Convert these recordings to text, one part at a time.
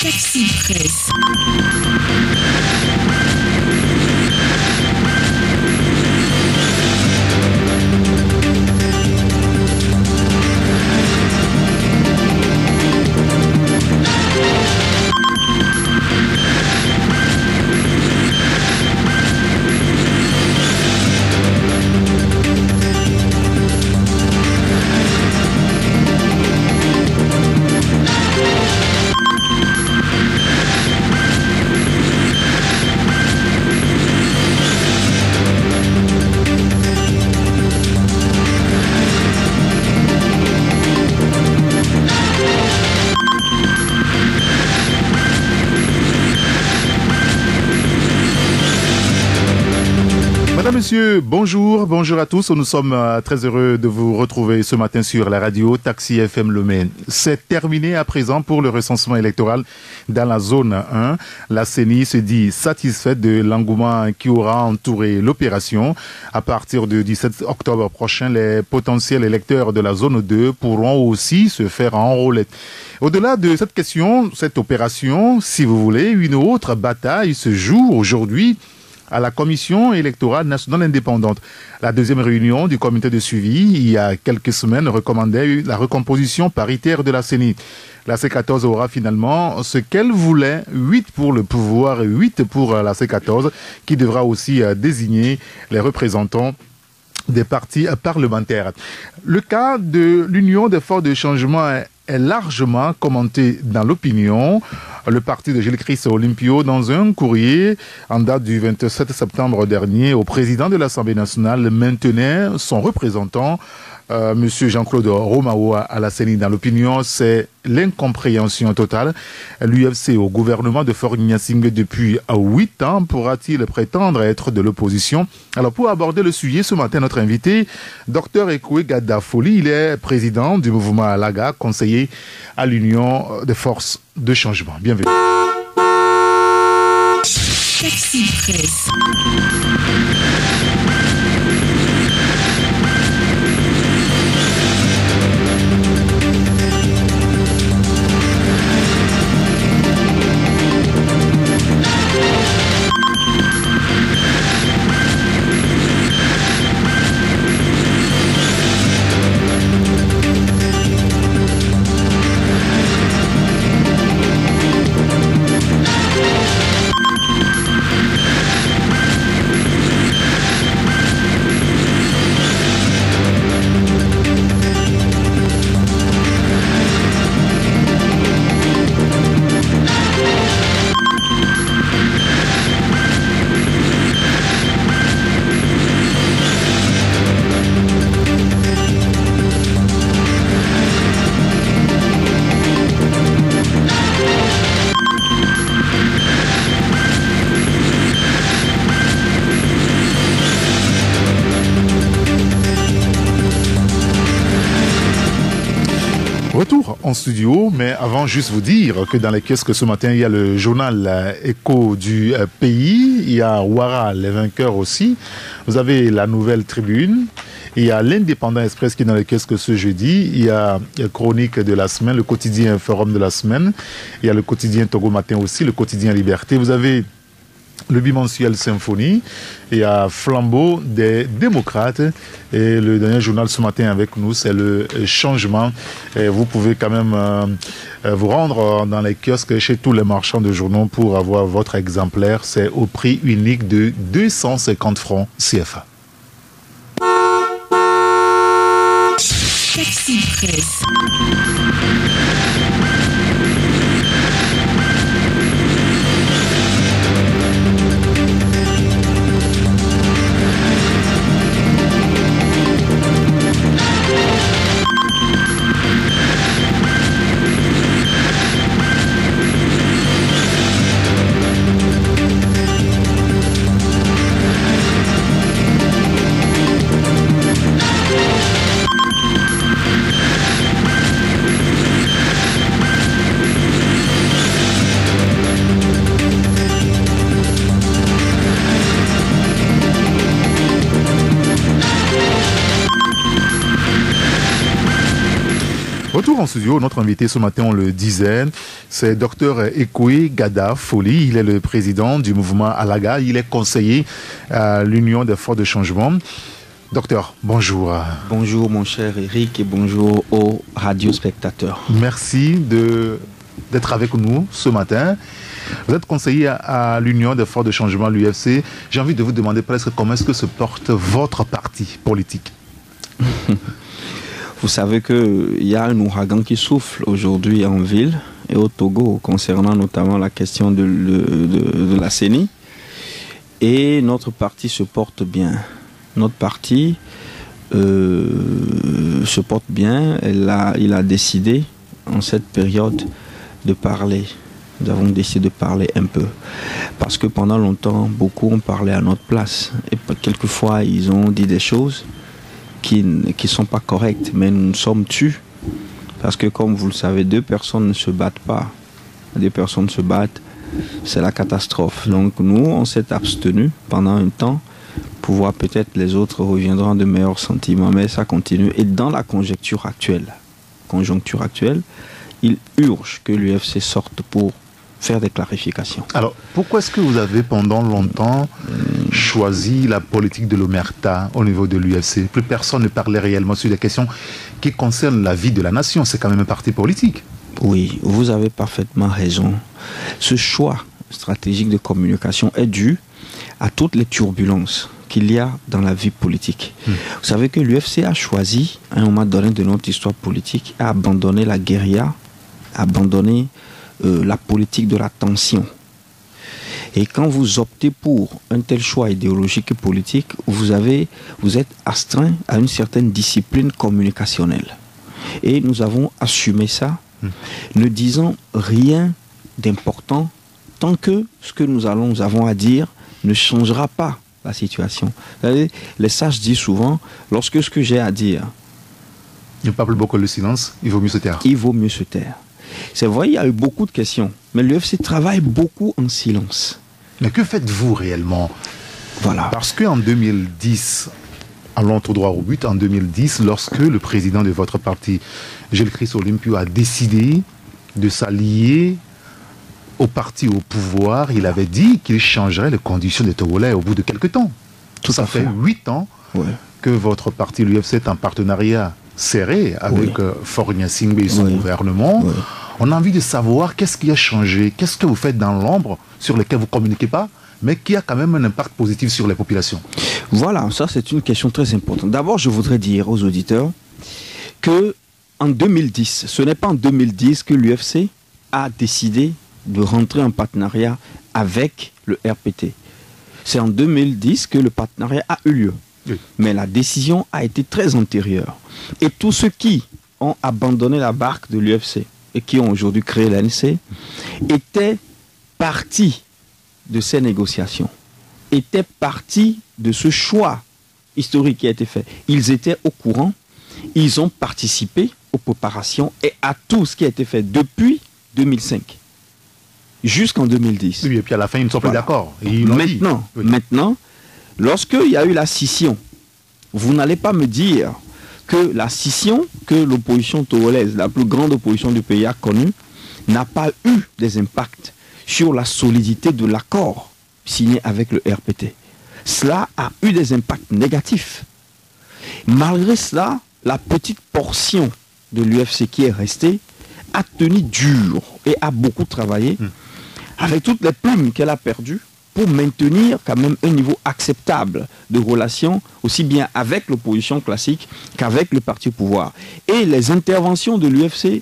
Taxi Presse. Madame, Monsieur, bonjour à tous. Nous sommes très heureux de vous retrouver ce matin sur la radio Taxi FM Lomé. C'est terminé à présent pour le recensement électoral dans la zone 1. La CENI se dit satisfaite de l'engouement qui aura entouré l'opération. À partir du 17 octobre prochain, les potentiels électeurs de la zone 2 pourront aussi se faire enrôler. Au-delà de cette question, cette opération, si vous voulez, une autre bataille se joue aujourd'hui à la Commission électorale nationale indépendante. La deuxième réunion du comité de suivi, il y a quelques semaines, recommandait la recomposition paritaire de la CENI. La C14 aura finalement ce qu'elle voulait, 8 pour le pouvoir et 8 pour la C14, qui devra aussi désigner les représentants des partis parlementaires. Le cas de l'Union des forces de changement est largement commenté dans l'opinion. Le parti de Gilles Christ Olympio, dans un courrier en date du 27 septembre dernier au président de l'Assemblée nationale, maintenait son représentant, Monsieur Jean-Claude Romao, à la CENI. Dans l'opinion, c'est l'incompréhension totale. L'UFC au gouvernement de Faure Gnassingbé depuis 8 ans pourra-t-il prétendre être de l'opposition? Alors, pour aborder le sujet, ce matin, notre invité, Dr Ekoué Gadafoli, il est président du mouvement Alaga, conseiller à l'Union des forces de changement. Bienvenue. Taxi Presse. Retour en studio, mais avant juste vous dire que dans les kiosques ce matin, il y a le journal Écho du pays, il y a Ouara, les vainqueurs aussi, vous avez la Nouvelle Tribune, il y a l'Indépendant Express qui est dans les kiosques ce jeudi, il y a Chronique de la semaine, le quotidien Forum de la semaine, il y a le quotidien Togo Matin aussi, le quotidien Liberté, vous avez le bimensuel Symphonie, il y a Flambeau des démocrates et le dernier journal ce matin avec nous c'est le Changement. Et vous pouvez quand même vous rendre dans les kiosques chez tous les marchands de journaux pour avoir votre exemplaire. C'est au prix unique de 250 francs CFA. Taxi Presse. en studio, notre invité ce matin, on le disait, c'est Dr Ekwe Gada Foli. Il est le président du mouvement Alaga. Il est conseiller à l'Union des forces de changement. Docteur, bonjour. Bonjour mon cher Eric et bonjour aux radiospectateurs. Merci d'être avec nous ce matin. Vous êtes conseiller à l'Union des forces de changement, l'UFC. J'ai envie de vous demander presque comment est-ce que se porte votre parti politique. Vous savez qu'il y a un ouragan qui souffle aujourd'hui en ville et au Togo concernant notamment la question de la CENI. Et notre parti se porte bien. Notre parti se porte bien. Il a décidé en cette période de parler. Nous avons décidé de parler un peu. Parce que pendant longtemps, beaucoup ont parlé à notre place. Et quelquefois, ils ont dit des choses qui ne sont pas correctes. Mais nous sommes tus. Parce que comme vous le savez, deux personnes ne se battent pas. Deux personnes se battent, c'est la catastrophe. Donc nous, on s'est abstenus pendant un temps pour voir peut-être les autres reviendront de meilleurs sentiments. Mais ça continue. Et dans la conjoncture actuelle, il urge que l'UFC sorte pour faire des clarifications. Alors, pourquoi est-ce que vous avez pendant longtemps choisi la politique de l'omerta au niveau de l'UFC? Plus personne ne parlait réellement sur des questions qui concernent la vie de la nation. C'est quand même un parti politique. Oui, vous avez parfaitement raison. Ce choix stratégique de communication est dû à toutes les turbulences qu'il y a dans la vie politique. Vous savez que l'UFC a choisi, à un moment donné de notre histoire politique, à abandonner la guérilla, à abandonner la politique de la tension. Et quand vous optez pour un tel choix idéologique et politique, vous êtes astreint à une certaine discipline communicationnelle. Et nous avons assumé ça, ne disant rien d'important tant que ce que nous avons à dire ne changera pas la situation. Vous savez, les sages disent souvent, lorsque ce que j'ai à dire... Il ne parle beaucoup le silence, il vaut mieux se taire. Il vaut mieux se taire. C'est vrai, il y a eu beaucoup de questions, mais l'UFC travaille beaucoup en silence. Mais que faites-vous réellement? Voilà. Parce qu'en 2010, allons tout droit au but, en 2010, lorsque le président de votre parti, Gilles Christ Olympio, a décidé de s'allier au parti au pouvoir, il avait dit qu'il changerait les conditions des Togolais au bout de quelques temps. Ça fait 8 ans que votre parti, l'UFC, est en partenariat serré avec Faure Gnassingbé et son gouvernement. On a envie de savoir qu'est-ce qui a changé, qu'est-ce que vous faites dans l'ombre sur lequel vous ne communiquez pas, mais qui a quand même un impact positif sur les populations. Voilà, ça c'est une question très importante. D'abord, je voudrais dire aux auditeurs que en 2010, ce n'est pas en 2010 que l'UFC a décidé de rentrer en partenariat avec le RPT. C'est en 2010 que le partenariat a eu lieu. Oui. Mais la décision a été très antérieure. Et tous ceux qui ont abandonné la barque de l'UFC et qui ont aujourd'hui créé l'ANC étaient partis de ces négociations, étaient partis de ce choix historique qui a été fait. Ils étaient au courant, ils ont participé aux préparations et à tout ce qui a été fait depuis 2005 jusqu'en 2010. Oui, et puis à la fin, ils ne sont pas d'accord. Maintenant, lorsqu'il y a eu la scission, vous n'allez pas me dire que la scission que l'opposition togolaise, la plus grande opposition du pays, a connue, n'a pas eu des impacts sur la solidité de l'accord signé avec le RPT. Cela a eu des impacts négatifs. Malgré cela, la petite portion de l'UFC qui est restée a tenu dur et a beaucoup travaillé avec toutes les plumes qu'elle a perdues pour maintenir quand même un niveau acceptable de relations, aussi bien avec l'opposition classique qu'avec le parti au pouvoir. Et les interventions de l'UFC,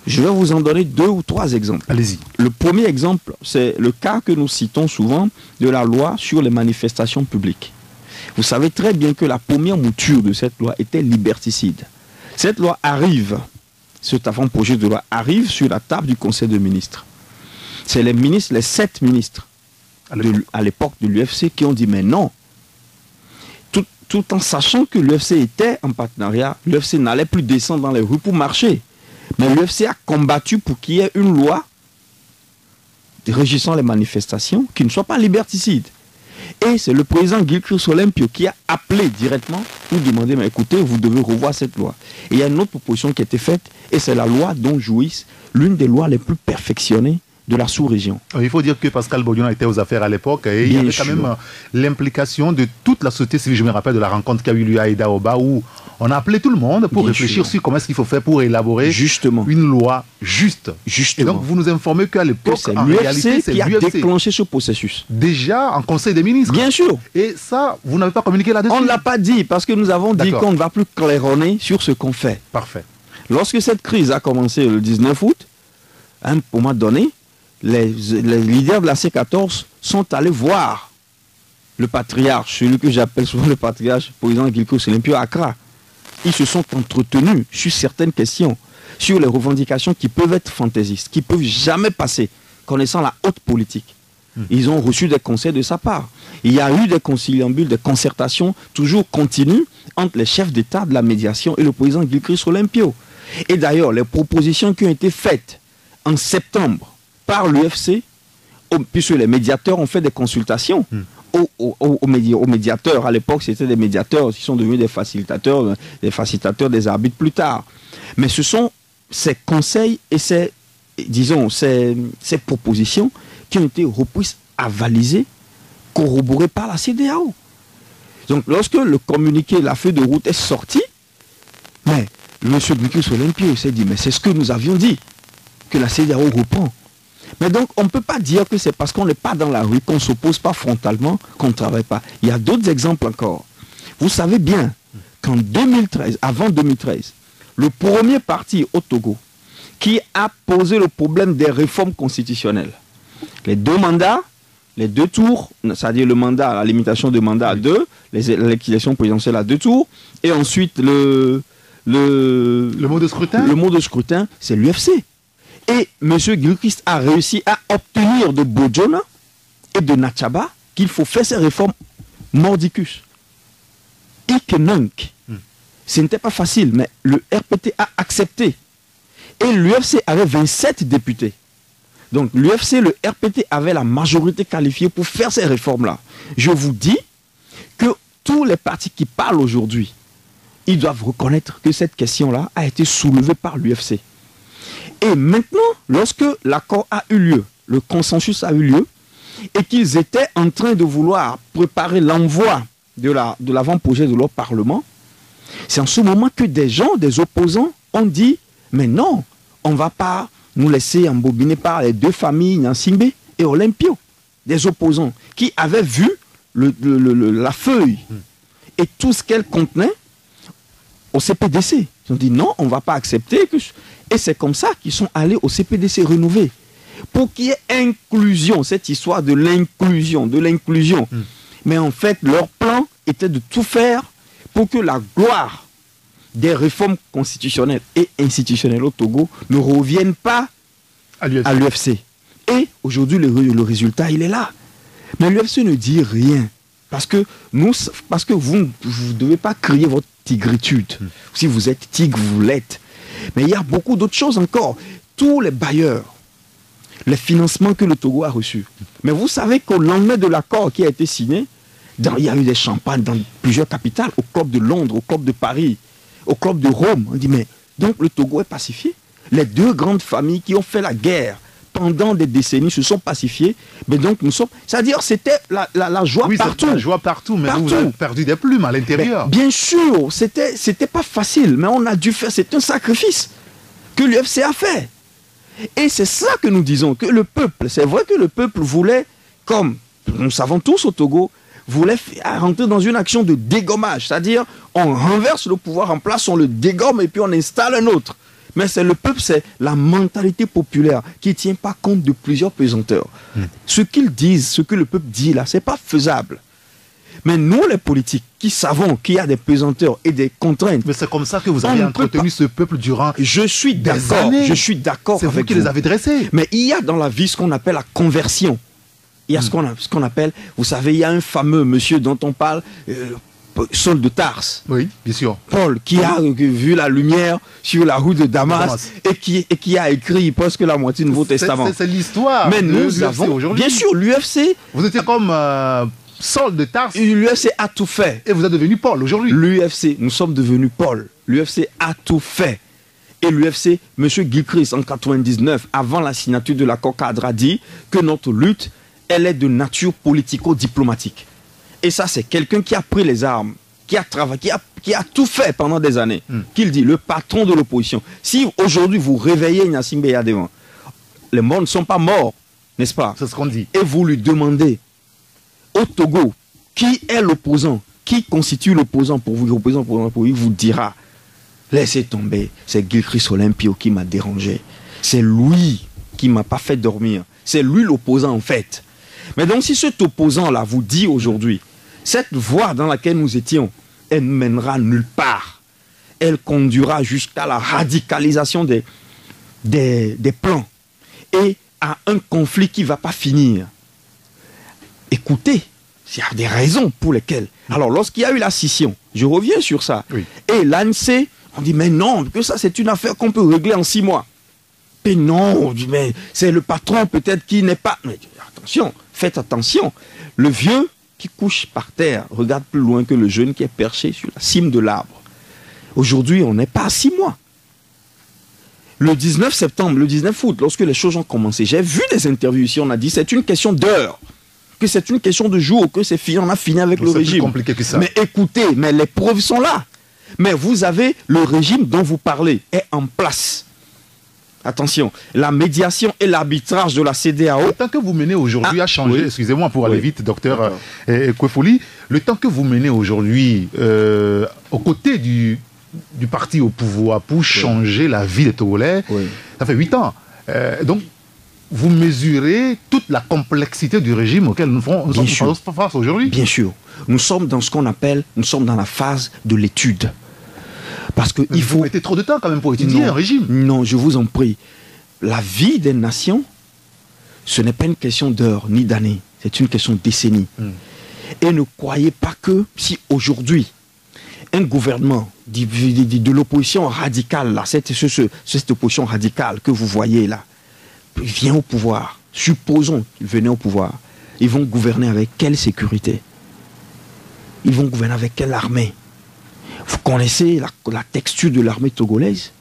je vais vous en donner 2 ou 3 exemples. Allez-y. Le premier exemple, c'est le cas que nous citons souvent de la loi sur les manifestations publiques. Vous savez très bien que la première mouture de cette loi était liberticide. Cette loi arrive, cet avant-projet de loi arrive sur la table du Conseil des ministres. C'est les ministres, les 7 ministres à l'époque de l'UFC qui ont dit mais non. Tout en sachant que l'UFC était en partenariat, l'UFC n'allait plus descendre dans les rues pour marcher. Mais l'UFC a combattu pour qu'il y ait une loi régissant les manifestations qui ne soit pas liberticide. Et c'est le président Gilchrist Olympio qui a appelé directement pour demander, mais écoutez, vous devez revoir cette loi. Et il y a une autre proposition qui a été faite, et c'est la loi dont jouissent l'une des lois les plus perfectionnées de la sous-région. Il faut dire que Pascal Bodion était aux affaires à l'époque et il y avait quand même l'implication de toute la société civile. Je me rappelle de la rencontre qui a eu lieu à Aïda-Oba où on a appelé tout le monde pour réfléchir sur comment est-ce qu'il faut faire pour élaborer une loi juste. Et donc vous nous informez qu'à l'époque, en réalité, c'est l'UFC qui a déclenché ce processus. Déjà en Conseil des ministres. Bien sûr. Et ça, vous n'avez pas communiqué là-dessus? On ne l'a pas dit parce que nous avons dit qu'on ne va plus claironner sur ce qu'on fait. Parfait. Lorsque cette crise a commencé le 19 août, à un moment donné, les leaders de la C14 sont allés voir le patriarche, celui que j'appelle souvent le patriarche, le président Gilchrist Olympio à Accra. Ils se sont entretenus sur certaines questions, sur les revendications qui peuvent être fantaisistes, qui ne peuvent jamais passer, connaissant la haute politique. Ils ont reçu des conseils de sa part. Il y a eu des conciliambules, des concertations toujours continues entre les chefs d'État de la médiation et le président Gilchrist Olympio. Et d'ailleurs, les propositions qui ont été faites en septembre par l'UFC, puisque les médiateurs ont fait des consultations aux médiateurs. À l'époque, c'était des médiateurs qui sont devenus des facilitateurs des arbitres plus tard. Mais ce sont ces conseils et ces propositions qui ont été reprises, avalisées, corroborées par la CEDEAO. Donc, lorsque le communiqué, la feuille de route est sortie, mais M. Gilchrist Olympio s'est dit, mais c'est ce que nous avions dit, que la CEDEAO reprend. Mais donc, on ne peut pas dire que c'est parce qu'on n'est pas dans la rue, qu'on ne s'oppose pas frontalement, qu'on ne travaille pas. Il y a d'autres exemples encore. Vous savez bien qu'en 2013, avant 2013, le premier parti au Togo qui a posé le problème des réformes constitutionnelles, les 2 mandats, les 2 tours, c'est-à-dire le mandat, la limitation de mandat à 2, l'élection présidentielle à 2 tours, et ensuite le mode de scrutin. Le mode de scrutin, c'est l'UFC. Et M. Gilchrist a réussi à obtenir de Bojona et de Natchaba qu'il faut faire ces réformes mordicus. Ikenunk. Ce n'était pas facile, mais le RPT a accepté. Et l'UFC avait 27 députés. Donc l'UFC, le RPT avait la majorité qualifiée pour faire ces réformes-là. Je vous dis que tous les partis qui parlent aujourd'hui, ils doivent reconnaître que cette question-là a été soulevée par l'UFC. Et maintenant, lorsque l'accord a eu lieu, le consensus a eu lieu, et qu'ils étaient en train de vouloir préparer l'envoi de l'avant-projet de leur Parlement, c'est en ce moment que des gens, des opposants, ont dit, mais non, on ne va pas nous laisser embobiner par les 2 familles, Nyansingbe et Olympio. Des opposants qui avaient vu la feuille et tout ce qu'elle contenait au CPDC. Ils ont dit non, on ne va pas accepter. Et c'est comme ça qu'ils sont allés au CPDC rénové. Pour qu'il y ait inclusion, cette histoire de l'inclusion. Mais en fait, leur plan était de tout faire pour que la gloire des réformes constitutionnelles et institutionnelles au Togo ne revienne pas à l'UFC. Et aujourd'hui, le résultat, il est là. Mais l'UFC ne dit rien. Parce que vous ne devez pas crier votre tigritude. Si vous êtes tigre, vous l'êtes. Mais il y a beaucoup d'autres choses encore. Tous les bailleurs, les financements que le Togo a reçus. Mais vous savez qu'au lendemain de l'accord qui a été signé, il y a eu des champagnes dans plusieurs capitales, au club de Londres, au club de Paris, au club de Rome. On dit, mais donc le Togo est pacifié. Les 2 grandes familles qui ont fait la guerre pendant des décennies se sont pacifiées. Mais donc nous sommes... C'est-à-dire c'était la joie partout. La joie partout, mais vous avez perdu des plumes à l'intérieur. Bien sûr, c'était pas facile, mais on a dû faire... C'est un sacrifice que l'UFC a fait. Et c'est ça que nous disons, que le peuple, c'est vrai que le peuple voulait, comme nous savons tous au Togo, voulait rentrer dans une action de dégommage. C'est-à-dire, on renverse le pouvoir en place, on le dégomme et puis on installe un autre. Mais c'est le peuple, c'est la mentalité populaire qui ne tient pas compte de plusieurs pesanteurs. Ce qu'ils disent, ce que le peuple dit là, ce n'est pas faisable. Mais nous, les politiques, qui savons qu'il y a des pesanteurs et des contraintes... Mais c'est comme ça que vous avez entretenu ce peuple durant Je suis d'accord. C'est vous qui les avez dressés. Mais il y a dans la vie ce qu'on appelle la conversion. Il y a ce qu'on appelle... Vous savez, il y a un fameux monsieur dont on parle... Saul de Tarse. Oui, bien sûr. Paul, qui a vu la lumière sur la route de Damas et qui a écrit presque la moitié du Nouveau Testament. C'est l'histoire. Mais nous avons... aujourd'hui. Bien sûr, l'UFC... Vous étiez comme Saul de Tarse. L'UFC a tout fait. Et vous êtes devenu Paul aujourd'hui. L'UFC, nous sommes devenus Paul. L'UFC a tout fait. Et l'UFC, M. Gilchrist, en 99, avant la signature de l'accord cadre, a dit que notre lutte, elle est de nature politico-diplomatique. Et ça, c'est quelqu'un qui a pris les armes, qui a travaillé, qui a tout fait pendant des années. Qu'il dit, le patron de l'opposition. Si aujourd'hui vous réveillez Gnassingbé Eyadévan, les morts ne sont pas morts, n'est-ce pas? C'est ce qu'on dit. Et vous lui demandez au Togo qui est l'opposant, qui constitue l'opposant pour vous, il vous dira, laissez tomber, c'est Gilchrist Olympio qui m'a dérangé. C'est lui qui m'a pas fait dormir. C'est lui l'opposant en fait. Mais donc si cet opposant-là vous dit aujourd'hui, cette voie dans laquelle nous étions, elle ne mènera nulle part. Elle conduira jusqu'à la radicalisation des plans et à un conflit qui ne va pas finir. Écoutez, il y a des raisons pour lesquelles. Alors lorsqu'il y a eu la scission, je reviens sur ça, oui. Et l'ANC, on dit mais non, que ça c'est une affaire qu'on peut régler en 6 mois. Mais non, on dit mais c'est le patron peut-être qui n'est pas... Mais attention, faites attention. Le vieux qui couche par terre regarde plus loin que le jeune qui est perché sur la cime de l'arbre. Aujourd'hui, on n'est pas à 6 mois. Le 19 septembre, le 19 août, lorsque les choses ont commencé, j'ai vu des interviews ici, on a dit c'est une question d'heure, que c'est une question de jour, que c'est fini, on a fini avec le régime. C'est plus compliqué que ça. Mais écoutez, mais les preuves sont là. Mais vous avez le régime dont vous parlez est en place. Attention, la médiation et l'arbitrage de la CEDEAO. Le temps que vous menez aujourd'hui a changé, oui. Excusez-moi pour aller vite, docteur Kwefoli, le temps que vous menez aujourd'hui aux côtés du parti au pouvoir pour changer la vie des Togolais, ça fait 8 ans. Donc, vous mesurez toute la complexité du régime auquel nous sommes face aujourd'hui. Bien sûr. Nous sommes dans ce qu'on appelle, nous sommes dans la phase de l'étude. Parce que il faut mettez trop de temps quand même pour étudier un régime. Non, je vous en prie. La vie des nations, ce n'est pas une question d'heures ni d'années. C'est une question de décennies. Et ne croyez pas que si aujourd'hui, un gouvernement de l'opposition radicale, là, cette opposition radicale que vous voyez là, vient au pouvoir, supposons qu'ils venaient au pouvoir, ils vont gouverner avec quelle sécurité? Ils vont gouverner avec quelle armée? Vous connaissez la texture de l'armée togolaise?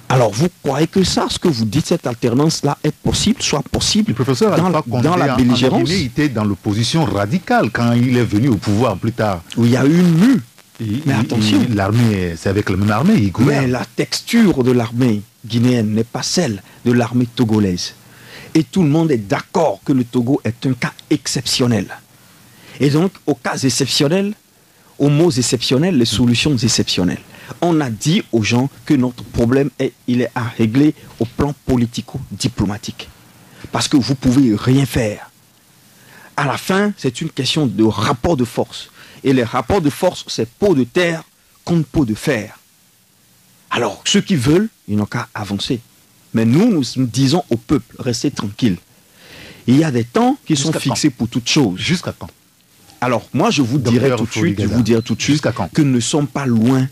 Alors vous croyez que ça, ce que vous dites, cette alternance-là est possible, soit possible le professeur dans la belligérance? Il était dans l'opposition radicale quand il est venu au pouvoir plus tard. Où il y a eu une mue. Mais attention. L'armée, c'est avec la même armée, il gouverne. Mais la texture de l'armée guinéenne n'est pas celle de l'armée togolaise. Et tout le monde est d'accord que le Togo est un cas exceptionnel. Et donc, aux cas exceptionnels, aux mots exceptionnels, les solutions exceptionnelles. On a dit aux gens que notre problème il est à régler au plan politico-diplomatique. Parce que vous pouvez rien faire. À la fin, c'est une question de rapport de force. Et les rapports de force, c'est peau de terre contre peau de fer. Alors, ceux qui veulent, ils n'ont qu'à avancer. Mais nous disons au peuple, restez tranquille. Il y a des temps qui sont fixés pour toutes choses. Jusqu'à quand? Alors, moi, je vous dirai tout de suite que nous ne sommes pas loin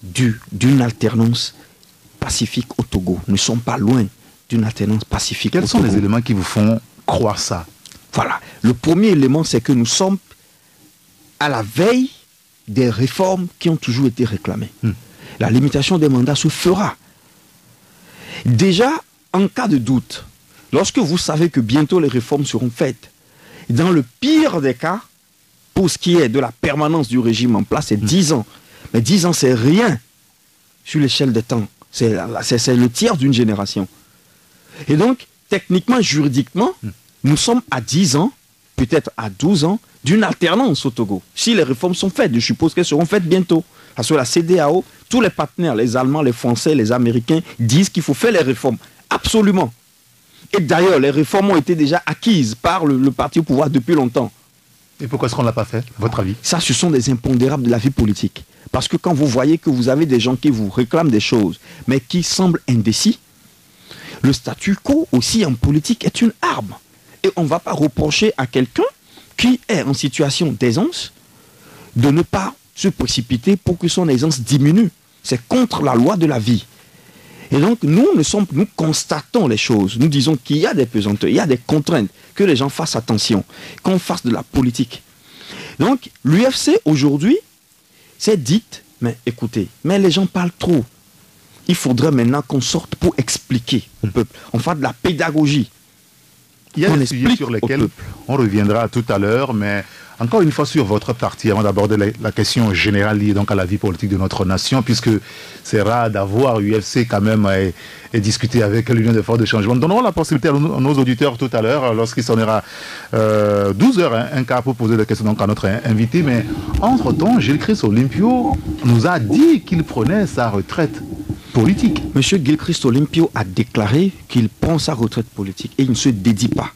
d'une alternance pacifique au Togo. Nous ne sommes pas loin d'une alternance pacifique au Togo. Quels sont les éléments qui vous font croire ça? Voilà. Le premier élément, c'est que nous sommes à la veille des réformes qui ont toujours été réclamées. La limitation des mandats se fera. Déjà, en cas de doute, lorsque vous savez que bientôt les réformes seront faites, dans le pire des cas, pour ce qui est de la permanence du régime en place, c'est 10 ans. Mais 10 ans, c'est rien sur l'échelle des temps. C'est le tiers d'une génération. Et donc, techniquement, juridiquement, nous sommes à 10 ans, peut-être à 12 ans, d'une alternance au Togo. Si les réformes sont faites, je suppose qu'elles seront faites bientôt. Parce que la CEDEAO, tous les partenaires, les Allemands, les Français, les Américains, disent qu'il faut faire les réformes. Absolument. Et d'ailleurs, les réformes ont été déjà acquises par le parti au pouvoir depuis longtemps. Et pourquoi est-ce qu'on ne l'a pas fait, votre avis? Ça, ce sont des impondérables de la vie politique. Parce que quand vous voyez que vous avez des gens qui vous réclament des choses, mais qui semblent indécis, le statu quo aussi en politique est une arme. Et on ne va pas reprocher à quelqu'un qui est en situation d'aisance de ne pas se précipiter pour que son aisance diminue. C'est contre la loi de la vie. Et donc, nous constatons les choses. Nous disons qu'il y a des pesanteurs, il y a des contraintes, que les gens fassent attention, qu'on fasse de la politique. Donc, l'UFC, aujourd'hui, s'est dite, mais écoutez, mais les gens parlent trop. Il faudrait maintenant qu'on sorte pour expliquer au peuple. On fasse de la pédagogie. Il y a des sujets sur lesquels on reviendra tout à l'heure, mais encore une fois sur votre parti, avant d'aborder la question générale liée donc à la vie politique de notre nation, puisque c'est rare d'avoir UFC quand même et discuter avec l'Union des forces de changement. Nous donnerons la possibilité à nos auditeurs tout à l'heure, lorsqu'il sonnera 12h, un quart pour poser des questions donc à notre invité. Mais entre-temps, Gilles-Christ Olympio nous a dit qu'il prenait sa retraite politique. Monsieur Gilles-Christ Olympio a déclaré qu'il prend sa retraite politique et il ne se dédie pas.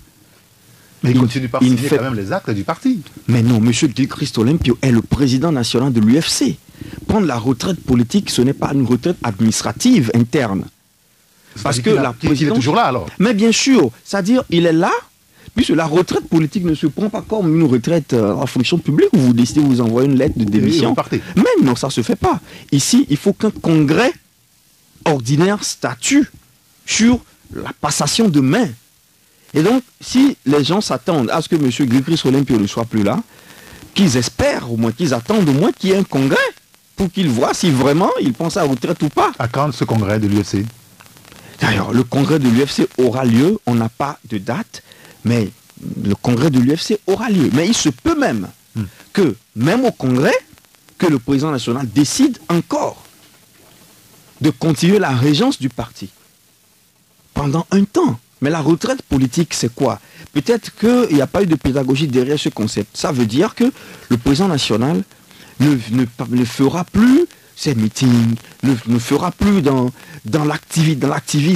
Mais il continue par signer quand même les actes du parti. Mais non, monsieur Gilles-Christ Olympio est le président national de l'UFC. Prendre la retraite politique, ce n'est pas une retraite administrative interne. Parce que la présidence... Il est toujours là alors. Mais bien sûr, c'est-à-dire il est là, puisque la retraite politique ne se prend pas comme une retraite en fonction publique où vous décidez de vous envoyer une lettre de démission. Mais non, ça ne se fait pas. Ici, il faut qu'un congrès ordinaire statue sur la passation de main. Et donc, si les gens s'attendent à ce que M. Gilles-Christ Olympio ne soit plus là, qu'ils espèrent au moins, qu'ils attendent au moins qu'il y ait un congrès pour qu'ils voient si vraiment il pense à la retraite ou pas. À quand ce congrès de l'UFC? D'ailleurs, le congrès de l'UFC aura lieu, on n'a pas de date, mais le congrès de l'UFC aura lieu. Mais il se peut même que, même au congrès, que le président national décide encore de continuer la régence du parti pendant un temps. Mais la retraite politique, c'est quoi? Peut-être qu'il n'y a pas eu de pédagogie derrière ce concept. Ça veut dire que le président national ne fera plus ses meetings, ne fera plus dans l'activisme,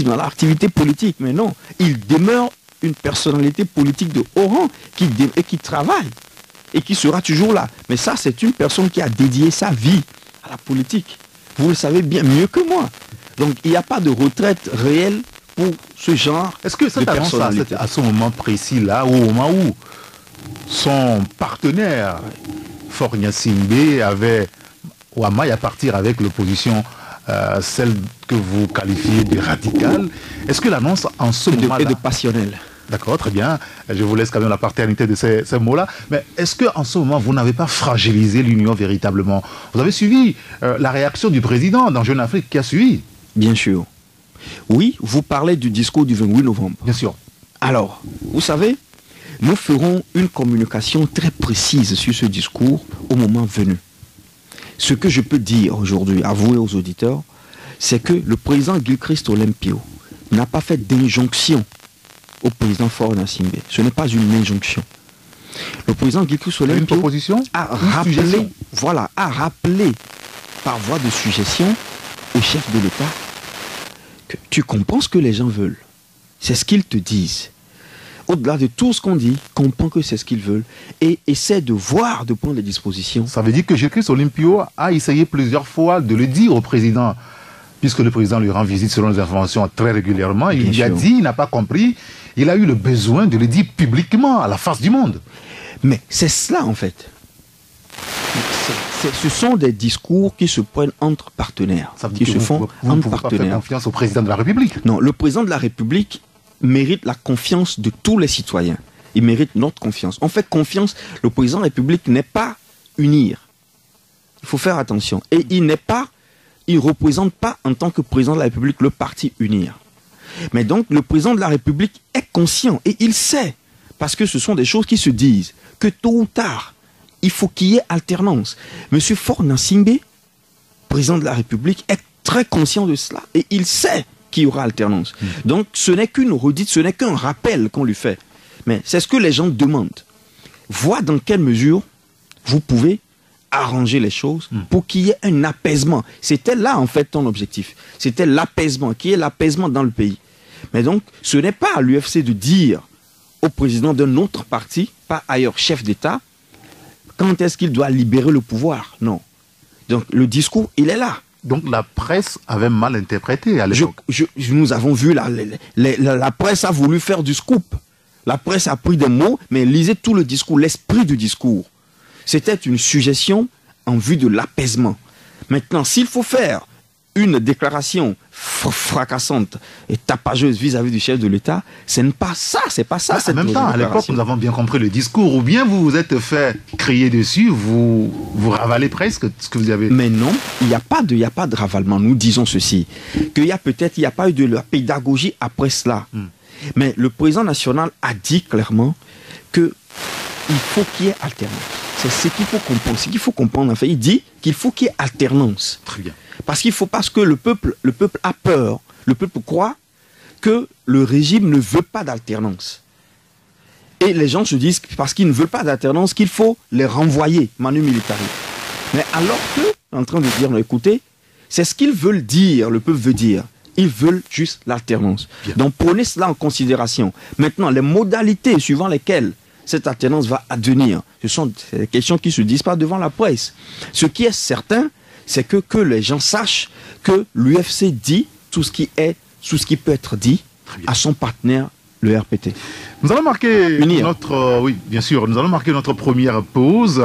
dans l'activité politique. Mais non, il demeure une personnalité politique de haut rang qui travaille et qui sera toujours là. Mais ça, c'est une personne qui a dédié sa vie à la politique. Vous le savez bien mieux que moi. Donc, il n'y a pas de retraite réelle pour ce genre. Est-ce que cette annonce à ce moment précis-là, au moment où son partenaire, Faure Gnassingbé, avait ou à maille à partir avec l'opposition, celle que vous qualifiez de radicale, est-ce que l'annonce en ce moment-là... de passionnelle. D'accord, très bien. Je vous laisse quand même la paternité de ces mots-là. Mais est-ce qu'en ce moment, vous n'avez pas fragilisé l'Union véritablement? Vous avez suivi la réaction du président dans Jeune Afrique qui a suivi? Bien sûr. Oui, vous parlez du discours du 28 novembre. Bien sûr. Alors, vous savez, nous ferons une communication très précise sur ce discours au moment venu. Ce que je peux dire aujourd'hui à vous et aux auditeurs, c'est que le président Gilles-Christ Olympio n'a pas fait d'injonction au président Faure Gnassingbé. Ce n'est pas une injonction. Le président Gilles-Christ Olympio a rappelé par voie de suggestion au chef de l'État que tu comprends ce que les gens veulent. C'est ce qu'ils te disent. Au-delà de tout ce qu'on dit, comprends que c'est ce qu'ils veulent et essaie de voir, de prendre des dispositions. Ça veut dire que Gilles-Christ Olympio a essayé plusieurs fois de le dire au président, puisque le président lui rend visite selon les informations très régulièrement. Il lui a dit, il n'a pas compris, il a eu le besoin de le dire publiquement à la face du monde. Mais c'est cela en fait. Ce sont des discours qui se prennent entre partenaires. Ça veut dire que vous ne pouvez pas faire confiance au président de la République. Non, le président de la République mérite la confiance de tous les citoyens. Il mérite notre confiance. On fait confiance. Le président de la République n'est pas unir. Il faut faire attention. Et il ne représente pas en tant que président de la République le parti unir. Mais donc le président de la République est conscient et il sait, parce que ce sont des choses qui se disent, que tôt ou tard, il faut qu'il y ait alternance. Monsieur Faure Gnassingbé, président de la République, est très conscient de cela et il sait qu'il y aura alternance. Donc ce n'est qu'une redite, ce n'est qu'un rappel qu'on lui fait. Mais c'est ce que les gens demandent. Voir dans quelle mesure vous pouvez arranger les choses pour qu'il y ait un apaisement. C'était là en fait ton objectif. C'était l'apaisement, qu'il y ait l'apaisement dans le pays. Mais donc ce n'est pas à l'UFC de dire au président d'un autre parti, pas ailleurs chef d'État, quand est-ce qu'il doit libérer le pouvoir. Non. Donc le discours, il est là. Donc la presse avait mal interprété à l'époque. Nous avons vu, la presse a voulu faire du scoop. La presse a pris des mots, mais lisez tout le discours, l'esprit du discours. C'était une suggestion en vue de l'apaisement. Maintenant, s'il faut faire une déclaration fracassante et tapageuse vis-à-vis du chef de l'État, ce n'est pas ça, c'est pas ça. En même temps, à l'époque, nous avons bien compris le discours, ou bien vous vous êtes fait crier dessus, vous ravalez presque ce que vous avez... Mais non, il n'y a pas de ravalement. Nous disons ceci, qu'il y a pas eu de la pédagogie après cela. Mais le président national a dit clairement qu'il faut qu'il y ait alternance. C'est ce qu'il faut comprendre. En fait, il dit qu'il faut qu'il y ait alternance. Très bien. Parce que le peuple a peur. Le peuple croit que le régime ne veut pas d'alternance. Et les gens se disent, parce qu'ils ne veulent pas d'alternance, qu'il faut les renvoyer, manu militari. Mais alors que, en train de dire, écoutez, c'est ce qu'ils veulent dire, le peuple veut dire. Ils veulent juste l'alternance. Donc prenez cela en considération. Maintenant, les modalités suivant lesquelles cette alternance va advenir, ce sont des questions qui ne se disent pas devant la presse. Ce qui est certain, c'est que les gens sachent que l'UFC dit tout ce qui peut être dit à son partenaire, le RPT. Nous allons marquer nous allons marquer notre première pause.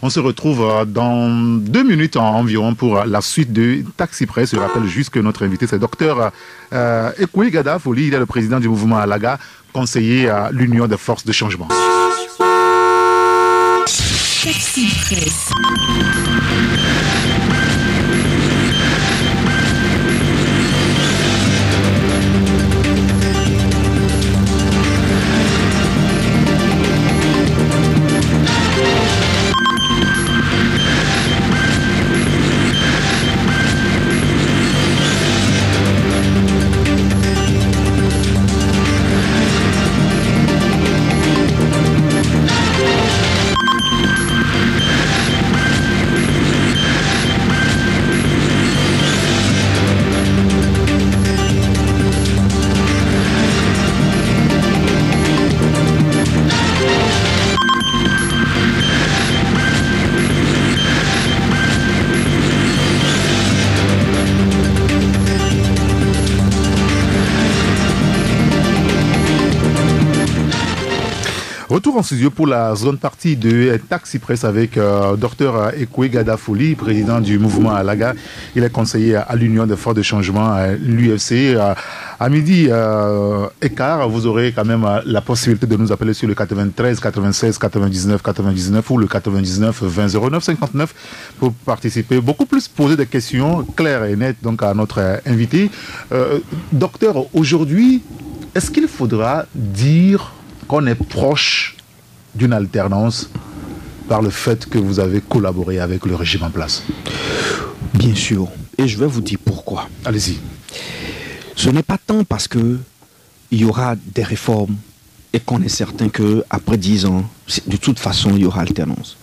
On se retrouve dans 2 minutes environ pour la suite de Taxi Presse. Je rappelle juste que notre invité, c'est Dr Ekwe Gada Foli. Il est le président du mouvement Alaga, conseiller à l'Union des forces de changement. Taxi Presse. Retour en studio pour la seconde partie de Taxi Presse avec Dr Ekwe Gada Foli, président du mouvement Alaga. Il est conseiller à l'Union des forces de changement, l'UFC. À midi et quart, vous aurez quand même la possibilité de nous appeler sur le 93 96 99 99 ou le 99 20 09 59 pour participer. Beaucoup plus poser des questions claires et nettes donc à notre invité. Docteur, aujourd'hui, est-ce qu'il faudra dire qu'on est proche d'une alternance par le fait que vous avez collaboré avec le régime en place? Bien sûr. Et je vais vous dire pourquoi. Allez-y. Ce n'est pas tant parce qu'il y aura des réformes et qu'on est certain qu'après 10 ans, de toute façon, il y aura alternance.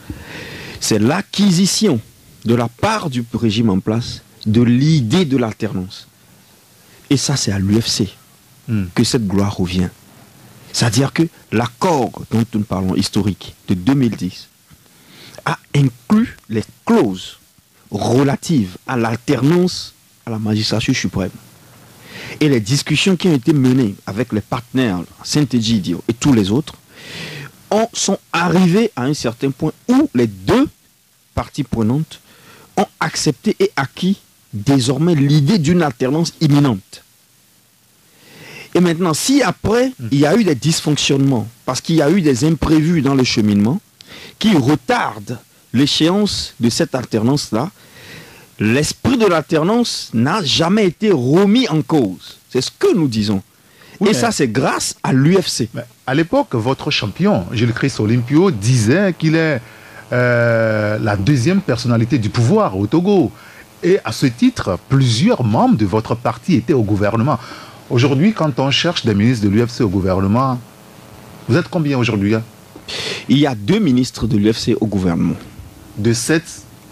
C'est l'acquisition de la part du régime en place de l'idée de l'alternance. Et ça, c'est à l'UFC que cette gloire revient. C'est-à-dire que l'accord dont nous parlons, historique, de 2010, a inclus les clauses relatives à l'alternance à la magistrature suprême. Et les discussions qui ont été menées avec les partenaires, Saint-Egidio et tous les autres, sont arrivées à un certain point où les deux parties prenantes ont accepté et acquis désormais l'idée d'une alternance imminente. Et maintenant, si après, il y a eu des dysfonctionnements, parce qu'il y a eu des imprévus dans le cheminement, qui retardent l'échéance de cette alternance-là, l'esprit de l'alternance n'a jamais été remis en cause. C'est ce que nous disons. Oui, et ça, c'est grâce à l'UFC. À l'époque, votre champion, Gilles Christ Olympio, disait qu'il est la deuxième personnalité du pouvoir au Togo. Et à ce titre, plusieurs membres de votre parti étaient au gouvernement. Aujourd'hui, quand on cherche des ministres de l'UFC au gouvernement, vous êtes combien aujourd'hui? Il y a 2 ministres de l'UFC au gouvernement. De 7,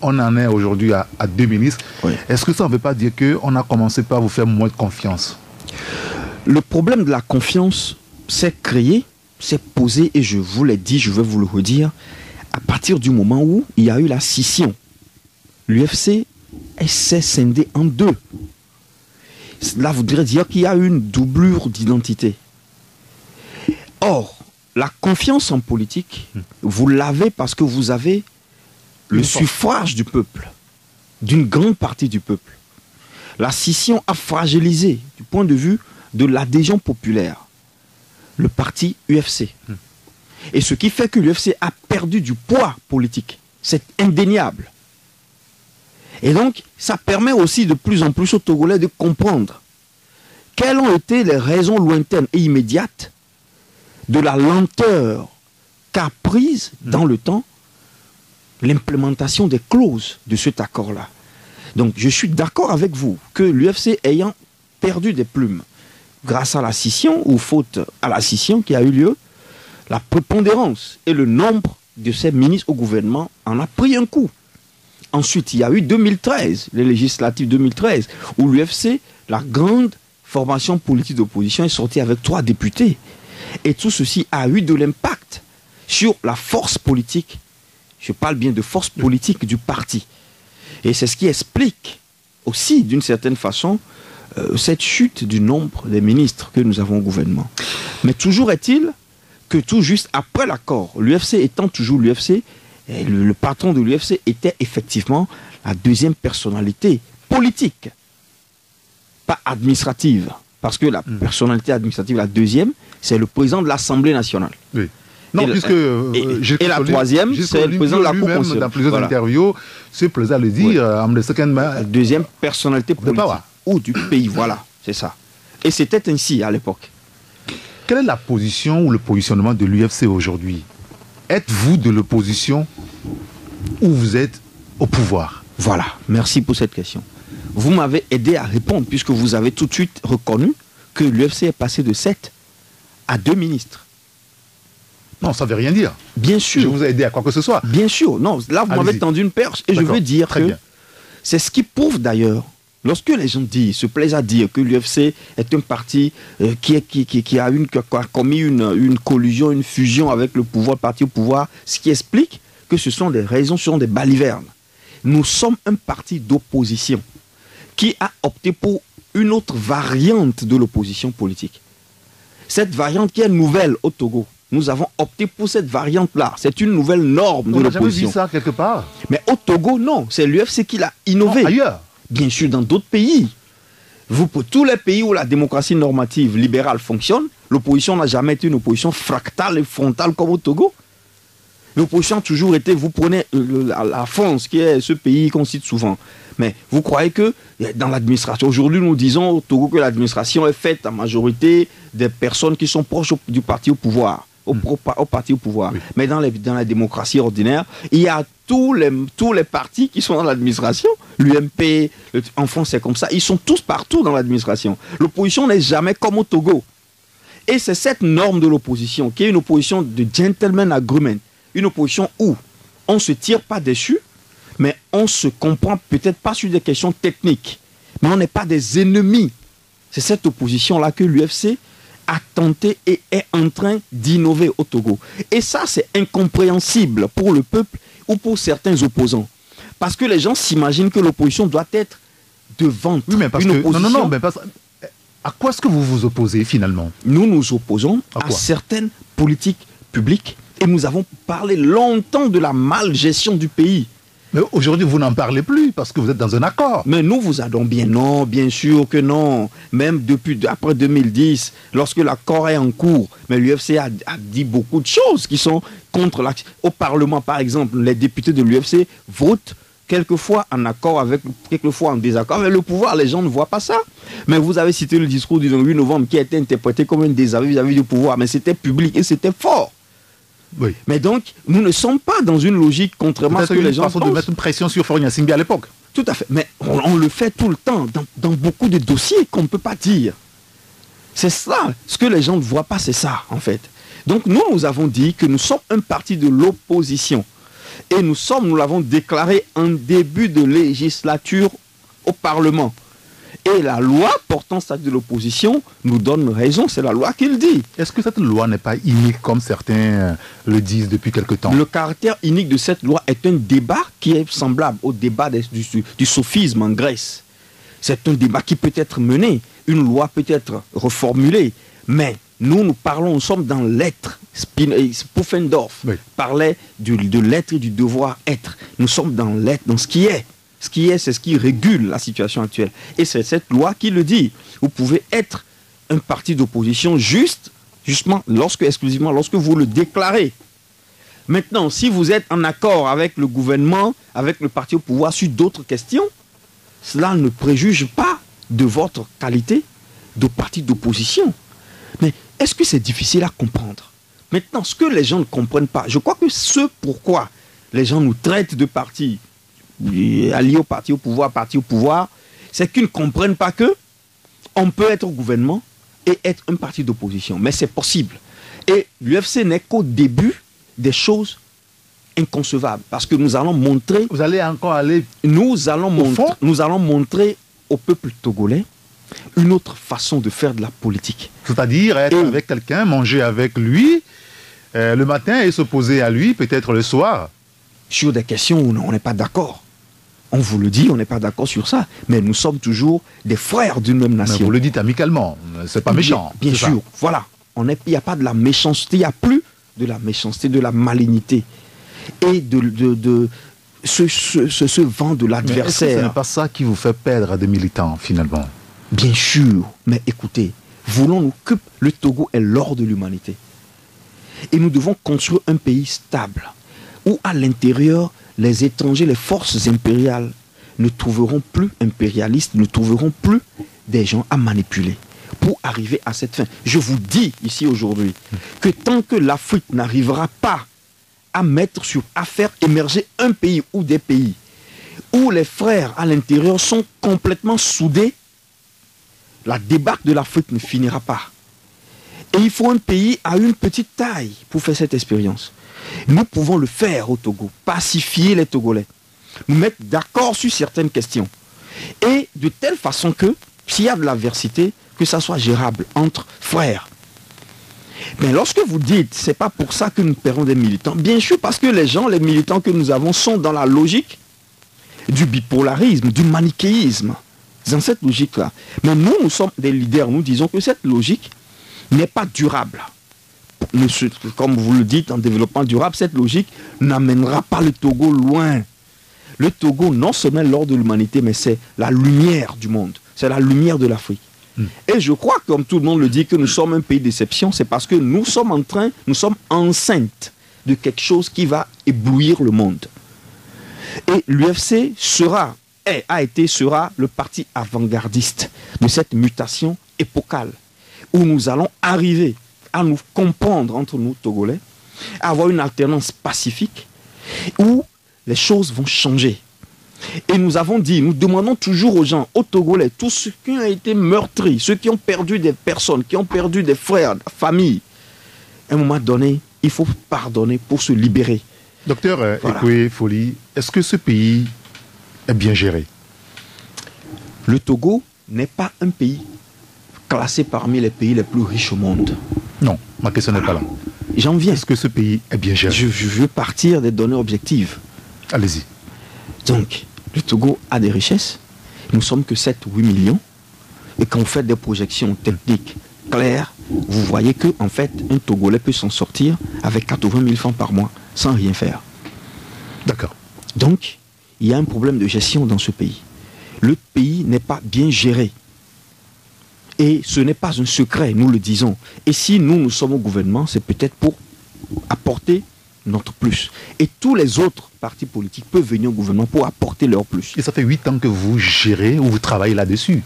on en est aujourd'hui à 2 ministres. Oui. Est-ce que ça ne veut pas dire qu'on a commencé par vous faire moins de confiance? Le problème de la confiance, c'est créé, c'est posé, et je vous l'ai dit, je vais vous le redire, à partir du moment où il y a eu la scission. L'UFC s'est scindé en 2. Cela voudrait dire qu'il y a une doublure d'identité. Or, la confiance en politique, vous l'avez parce que vous avez le suffrage du peuple, d'une grande partie du peuple. la scission a fragilisé, du point de vue de l'adhésion populaire, le parti UFC. Et ce qui fait que l'UFC a perdu du poids politique. C'est indéniable. Et donc, ça permet aussi de plus en plus aux Togolais de comprendre quelles ont été les raisons lointaines et immédiates de la lenteur qu'a prise dans le temps l'implémentation des clauses de cet accord-là. Donc, je suis d'accord avec vous que l'UFC ayant perdu des plumes grâce à la scission ou faute à la scission qui a eu lieu, la prépondérance et le nombre de ses ministres au gouvernement en a pris un coup. Ensuite, il y a eu 2013, les législatives 2013, où l'UFC, la grande formation politique d'opposition, est sortie avec 3 députés. Et tout ceci a eu de l'impact sur la force politique. Je parle bien de force politique du parti. Et c'est ce qui explique aussi, d'une certaine façon, cette chute du nombre des ministres que nous avons au gouvernement. Mais toujours est-il que tout juste après l'accord, l'UFC étant toujours l'UFC, le patron de l'UFC était effectivement la deuxième personnalité politique, pas administrative. Parce que la personnalité administrative, la deuxième, c'est le président de l'Assemblée nationale. Oui. Non, et la troisième, c'est le président de la Cour constitutionnelle. Dans plusieurs interviews, ce président le dit, la deuxième personnalité politique ou du pays, voilà, c'est ça. Et c'était ainsi à l'époque. Quelle est la position ou le positionnement de l'UFC aujourd'hui? Êtes-vous de l'opposition ou vous êtes au pouvoir? Voilà, merci pour cette question. Vous m'avez aidé à répondre puisque vous avez tout de suite reconnu que l'UFC est passé de 7 à 2 ministres. Non, ça ne veut rien dire. Bien sûr. Je vous ai aidé à quoi que ce soit. Bien sûr. Non, là, vous m'avez tendu une perche et je veux dire que c'est ce qui prouve d'ailleurs, lorsque les gens se plaisent à dire que l'UFC est un parti qui a commis une collusion, une fusion avec le pouvoir, le parti au pouvoir, ce qui explique que ce sont des raisons, ce sont des balivernes. Nous sommes un parti d'opposition qui a opté pour une autre variante de l'opposition politique. Cette variante qui est nouvelle au Togo. Nous avons opté pour cette variante-là. C'est une nouvelle norme de l'opposition. On n'a jamais vu ça quelque part. Mais au Togo, non. C'est l'UFC qui l'a innové. Non, ailleurs. Bien sûr, dans d'autres pays. Pour tous les pays où la démocratie normative libérale fonctionne, l'opposition n'a jamais été une opposition fractale et frontale comme au Togo. L'opposition a toujours été, vous prenez la France, qui est ce pays qu'on cite souvent, mais vous croyez que dans l'administration, aujourd'hui nous disons au Togo que l'administration est faite en majorité des personnes qui sont proches du parti au pouvoir, au parti au pouvoir. Oui. Mais dans la démocratie ordinaire, il y a tous les partis qui sont dans l'administration. L'UMP, en France c'est comme ça, ils sont tous partout dans l'administration. L'opposition n'est jamais comme au Togo. Et c'est cette norme de l'opposition qui est une opposition de gentleman agreement. Une opposition où on ne se tire pas dessus, mais on se comprend peut-être pas sur des questions techniques. Mais on n'est pas des ennemis. C'est cette opposition-là que l'UFC a tenté et est en train d'innover au Togo. Et ça, c'est incompréhensible pour le peuple ou pour certains opposants. Parce que les gens s'imaginent que l'opposition doit être devant oui, mais parce une que, opposition. Non, mais parce, à quoi est-ce que vous vous opposez finalement? Nous nous opposons à certaines politiques publiques. Et nous avons parlé longtemps de la malgestion du pays. Mais aujourd'hui, vous n'en parlez plus parce que vous êtes dans un accord. Mais nous vous allons bien. Non, bien sûr que non. Même après 2010, lorsque l'accord est en cours, mais l'UFC a dit beaucoup de choses qui sont contre l'action. Au Parlement, par exemple, les députés de l'UFC votent quelquefois en accord avec, quelquefois en désaccord avec le pouvoir. Les gens ne voient pas ça. Mais vous avez cité le discours du 8 novembre qui a été interprété comme un désaveu vis-à-vis du pouvoir. Mais c'était public et c'était fort. Oui. Mais donc, nous ne sommes pas dans une logique, contrairement à ce que les gens pensent. C'est une façon de mettre une pression sur Faure Gnassingbé à l'époque. Tout à fait. Mais on le fait tout le temps, dans beaucoup de dossiers qu'on ne peut pas dire. C'est ça. Ce que les gens ne voient pas, c'est ça, en fait. Donc, nous avons dit que nous sommes un parti de l'opposition. Et nous l'avons déclaré en début de législature au Parlement. Et la loi portant statut de l'opposition nous donne raison, c'est la loi qui le dit. Est-ce que cette loi n'est pas inique comme certains le disent depuis quelque temps? Le caractère inique de cette loi est un débat qui est semblable au débat du sophisme en Grèce. C'est un débat qui peut être mené, une loi peut être reformulée, mais nous parlons, nous sommes dans l'être. Pufendorf parlait de l'être et du devoir être. Nous sommes dans l'être, dans ce qui est. Ce qui est, c'est ce qui régule la situation actuelle. Et c'est cette loi qui le dit. Vous pouvez être un parti d'opposition justement, exclusivement lorsque vous le déclarez. Maintenant, si vous êtes en accord avec le gouvernement, avec le parti au pouvoir sur d'autres questions, cela ne préjuge pas de votre qualité de parti d'opposition. Mais est-ce que c'est difficile à comprendre? Maintenant, ce que les gens ne comprennent pas, je crois que ce pourquoi les gens nous traitent de partis alliés au parti au pouvoir, c'est qu'ils ne comprennent pas que on peut être au gouvernement et être un parti d'opposition. Mais c'est possible. Et l'UFC n'est qu'au début des choses inconcevables. Parce que nous allons montrer... Vous allez encore aller... Nous allons montrer au peuple togolais une autre façon de faire de la politique. C'est-à-dire être avec quelqu'un, manger avec lui le matin et s'opposer à lui peut-être le soir. Sur des questions où on n'est pas d'accord. On vous le dit, on n'est pas d'accord sur ça. Mais nous sommes toujours des frères d'une même nation. Mais vous le dites amicalement, c'est pas méchant. Bien sûr, voilà. Il n'y a pas de la méchanceté, il n'y a plus de la méchanceté, de la malignité. Et de ce vent de l'adversaire. Ce n'est pas ça qui vous fait perdre à des militants, finalement. Bien sûr, mais écoutez, voulons-nous que le Togo est l'or de l'humanité. Et nous devons construire un pays stable, où à l'intérieur, les étrangers, les forces impériales ne trouveront plus impérialistes, ne trouveront plus des gens à manipuler pour arriver à cette fin. Je vous dis ici aujourd'hui que tant que l'Afrique n'arrivera pas à faire émerger un pays ou des pays où les frères à l'intérieur sont complètement soudés, la débâcle de l'Afrique ne finira pas. Et il faut un pays à une petite taille pour faire cette expérience. Nous pouvons le faire au Togo, pacifier les Togolais, nous mettre d'accord sur certaines questions. Et de telle façon que, s'il y a de l'adversité, que ça soit gérable entre frères. Mais lorsque vous dites, c'est pas pour ça que nous perdons des militants, bien sûr, parce que les militants que nous avons sont dans la logique du bipolarisme, du manichéisme, dans cette logique-là. Mais nous sommes des leaders, nous disons que cette logique n'est pas durable. Comme vous le dites, en développement durable, cette logique n'amènera pas le Togo loin. Le Togo, non seulement l'or de l'humanité, mais c'est la lumière du monde. C'est la lumière de l'Afrique. Et je crois, comme tout le monde le dit, que nous sommes un pays d'exception, c'est parce que nous sommes enceintes de quelque chose qui va éblouir le monde. Et l'UFC sera le parti avant-gardiste de cette mutation épocale, où nous allons arriver à nous comprendre entre nous, Togolais, à avoir une alternance pacifique, où les choses vont changer. Et nous avons dit, nous demandons toujours aux gens, aux Togolais, tous ceux qui ont été meurtris, ceux qui ont perdu des personnes, qui ont perdu des frères, des familles, à un moment donné, il faut pardonner pour se libérer. Docteur Ekwe Folie, est-ce que ce pays est bien géré? Le Togo n'est pas un pays classé parmi les pays les plus riches au monde. Non, ma question n'est pas là. J'en viens. Est-ce que ce pays est bien géré? Je veux partir des données objectives. Allez-y. Donc, le Togo a des richesses. Nous sommes que 7-8 millions. Et quand vous faites des projections techniques claires, vous voyez que en fait, un Togolais peut s'en sortir avec 80 000 francs par mois sans rien faire. D'accord. Donc, il y a un problème de gestion dans ce pays. Le pays n'est pas bien géré. Et ce n'est pas un secret, nous le disons. Et si nous sommes au gouvernement, c'est peut-être pour apporter notre plus. Et tous les autres partis politiques peuvent venir au gouvernement pour apporter leur plus. Et ça fait 8 ans que vous gérez ou vous travaillez là-dessus.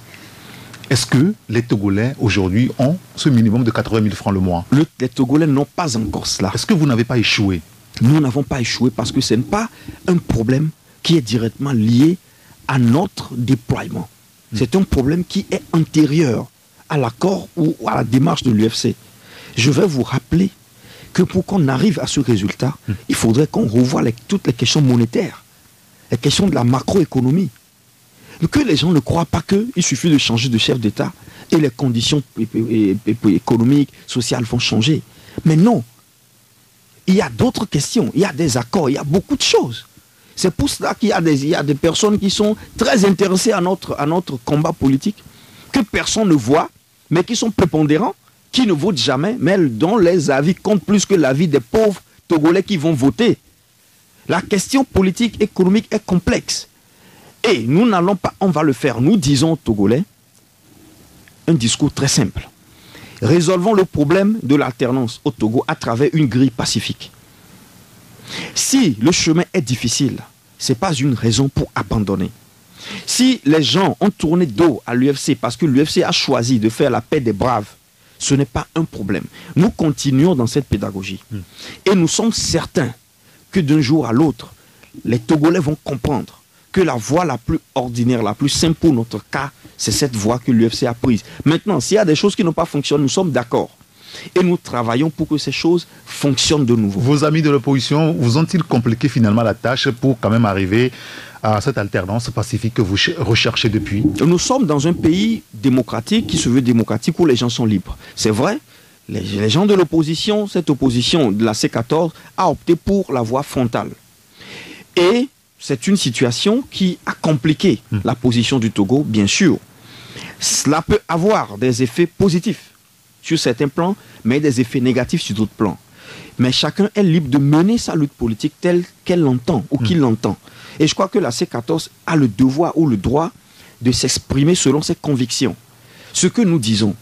Est-ce que les Togolais aujourd'hui ont ce minimum de 80 000 francs le mois? Les Togolais n'ont pas encore cela. Est-ce que vous n'avez pas échoué? Nous n'avons pas échoué parce que ce n'est pas un problème qui est directement lié à notre déploiement. C'est un problème qui est antérieur à l'accord ou à la démarche de l'UFC. Je vais vous rappeler que pour qu'on arrive à ce résultat, il faudrait qu'on revoie toutes les questions monétaires, les questions de la macroéconomie. Que les gens ne croient pas qu'il suffit de changer de chef d'État et les conditions économiques, sociales vont changer. Mais non. Il y a d'autres questions, il y a des accords, il y a beaucoup de choses. C'est pour cela qu'il y a des personnes qui sont très intéressées à notre combat politique, que personne ne voit, mais qui sont prépondérants, qui ne votent jamais, mais dont les avis comptent plus que l'avis des pauvres Togolais qui vont voter. La question politique, économique est complexe. Et nous n'allons pas, on va le faire. Nous disons aux Togolais un discours très simple. Résolvons le problème de l'alternance au Togo à travers une grille pacifique. Si le chemin est difficile, ce n'est pas une raison pour abandonner. Si les gens ont tourné dos à l'UFC parce que l'UFC a choisi de faire la paix des braves, ce n'est pas un problème. Nous continuons dans cette pédagogie. Et nous sommes certains que d'un jour à l'autre, les Togolais vont comprendre que la voie la plus ordinaire, la plus simple pour notre cas, c'est cette voie que l'UFC a prise. Maintenant, s'il y a des choses qui n'ont pas fonctionné, nous sommes d'accord. Et nous travaillons pour que ces choses fonctionnent de nouveau. Vos amis de l'opposition vous ont-ils compliqué finalement la tâche pour quand même arriver à cette alternance pacifique que vous recherchez depuis? Nous sommes dans un pays démocratique qui se veut démocratique où les gens sont libres. C'est vrai, les gens de l'opposition, cette opposition de la C14 a opté pour la voie frontale. Et c'est une situation qui a compliqué la position du Togo, bien sûr. Cela peut avoir des effets positifs sur certains plans, mais des effets négatifs sur d'autres plans. Mais chacun est libre de mener sa lutte politique telle qu'elle l'entend ou qu'il l'entend. Et je crois que la C14 a le devoir ou le droit de s'exprimer selon ses convictions. Ce que nous disons,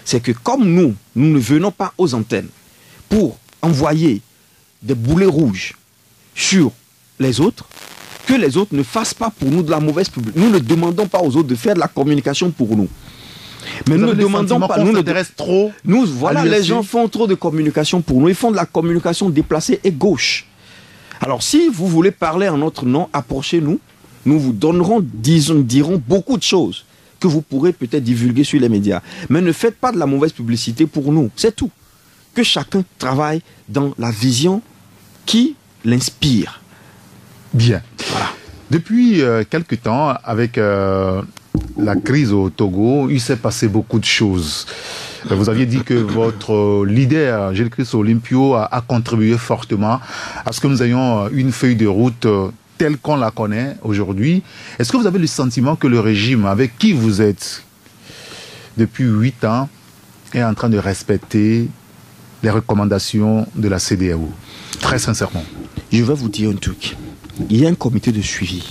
c'est que comme nous ne venons pas aux antennes pour envoyer des boulets rouges sur les autres, que les autres ne fassent pas pour nous de la mauvaise publicité. Nous ne demandons pas aux autres de faire de la communication pour nous. Mais nous ne demandons pas. Nous intéresse trop. Voilà, les gens font trop de communication pour nous. Ils font de la communication déplacée et gauche. Alors, si vous voulez parler en notre nom, approchez-nous. Nous vous donnerons, dirons beaucoup de choses que vous pourrez peut-être divulguer sur les médias. Mais ne faites pas de la mauvaise publicité pour nous. C'est tout. Que chacun travaille dans la vision qui l'inspire. Bien. Voilà. Depuis quelque temps, avec la crise au Togo, il s'est passé beaucoup de choses. Vous aviez dit que votre leader, Gilles Christ Olympio, a contribué fortement à ce que nous ayons une feuille de route telle qu'on la connaît aujourd'hui. Est-ce que vous avez le sentiment que le régime avec qui vous êtes depuis 8 ans est en train de respecter les recommandations de la CEDEAO? Très sincèrement. Je vais vous dire un truc. Il y a un comité de suivi.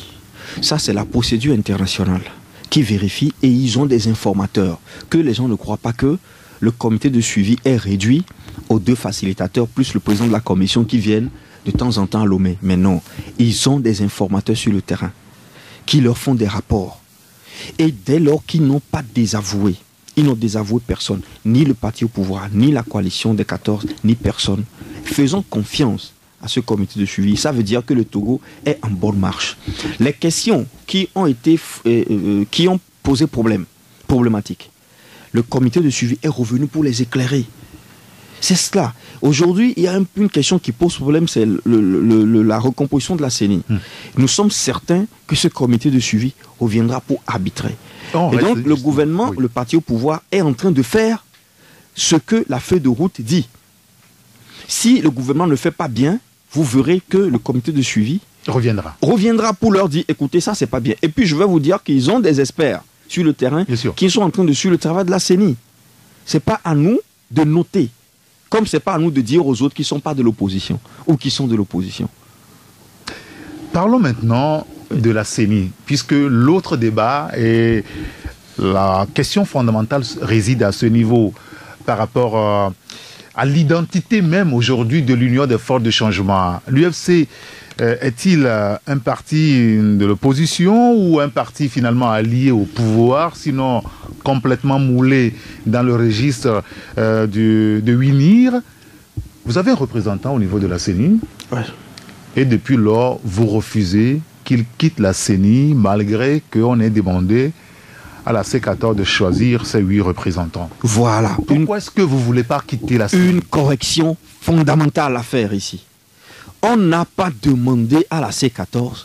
Ça, c'est la procédure internationale qui vérifie et ils ont des informateurs. Que les gens ne croient pas que le comité de suivi est réduit aux 2 facilitateurs plus le président de la commission qui viennent de temps en temps à Lomé. Mais non, ils ont des informateurs sur le terrain qui leur font des rapports. Et dès lors qu'ils n'ont pas désavoué, ils n'ont désavoué personne, ni le parti au pouvoir, ni la coalition des 14, ni personne. Faisons confiance à ce comité de suivi. Ça veut dire que le Togo est en bonne marche. Les questions qui ont posé problématique, le comité de suivi est revenu pour les éclairer. C'est cela. Aujourd'hui, il y a une question qui pose problème, c'est la recomposition de la CENI. Nous sommes certains que ce comité de suivi reviendra pour arbitrer. Et donc, le gouvernement, le parti au pouvoir, est en train de faire ce que la feuille de route dit. Si le gouvernement ne fait pas bien, vous verrez que le comité de suivi reviendra pour leur dire, écoutez, ça, c'est pas bien. Et puis, je vais vous dire qu'ils ont des experts sur le terrain qui sont en train de suivre le travail de la CENI. Ce n'est pas à nous de noter, comme ce n'est pas à nous de dire aux autres qui ne sont pas de l'opposition ou qui sont de l'opposition. Parlons maintenant de la CENI, puisque l'autre débat et la question fondamentale réside à ce niveau par rapport à l'identité même aujourd'hui de l'Union des forces de changement. L'UFC est-il un parti de l'opposition ou un parti finalement allié au pouvoir, sinon complètement moulé dans le registre de UNIR? Vous avez un représentant au niveau de la CENI, et depuis lors, vous refusez qu'il quitte la CENI malgré qu'on ait demandé à la C14 de choisir ses 8 représentants. Voilà. Pourquoi est-ce que vous ne voulez pas quitter la CENI? Une correction fondamentale à faire ici. On n'a pas demandé à la C14